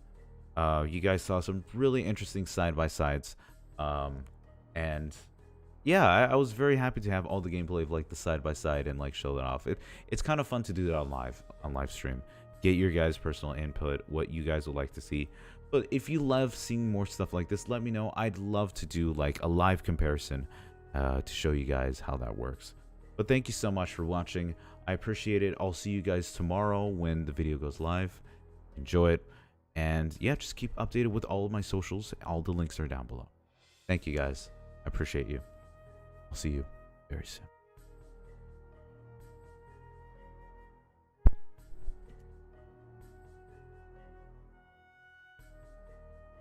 [SPEAKER 1] You guys saw some really interesting side-by-sides. And yeah, I was very happy to have all the gameplay of like the side-by-side and like show that off. It's kind of fun to do that on live stream. Get your guys' personal input, what you guys would like to see. But if you love seeing more stuff like this, let me know. I'd love to do like a live comparison to show you guys how that works. But thank you so much for watching. I appreciate it. I'll see you guys tomorrow when the video goes live. Enjoy it. And yeah, just keep updated with all of my socials. All the links are down below. Thank you guys. I appreciate you. I'll see you very soon.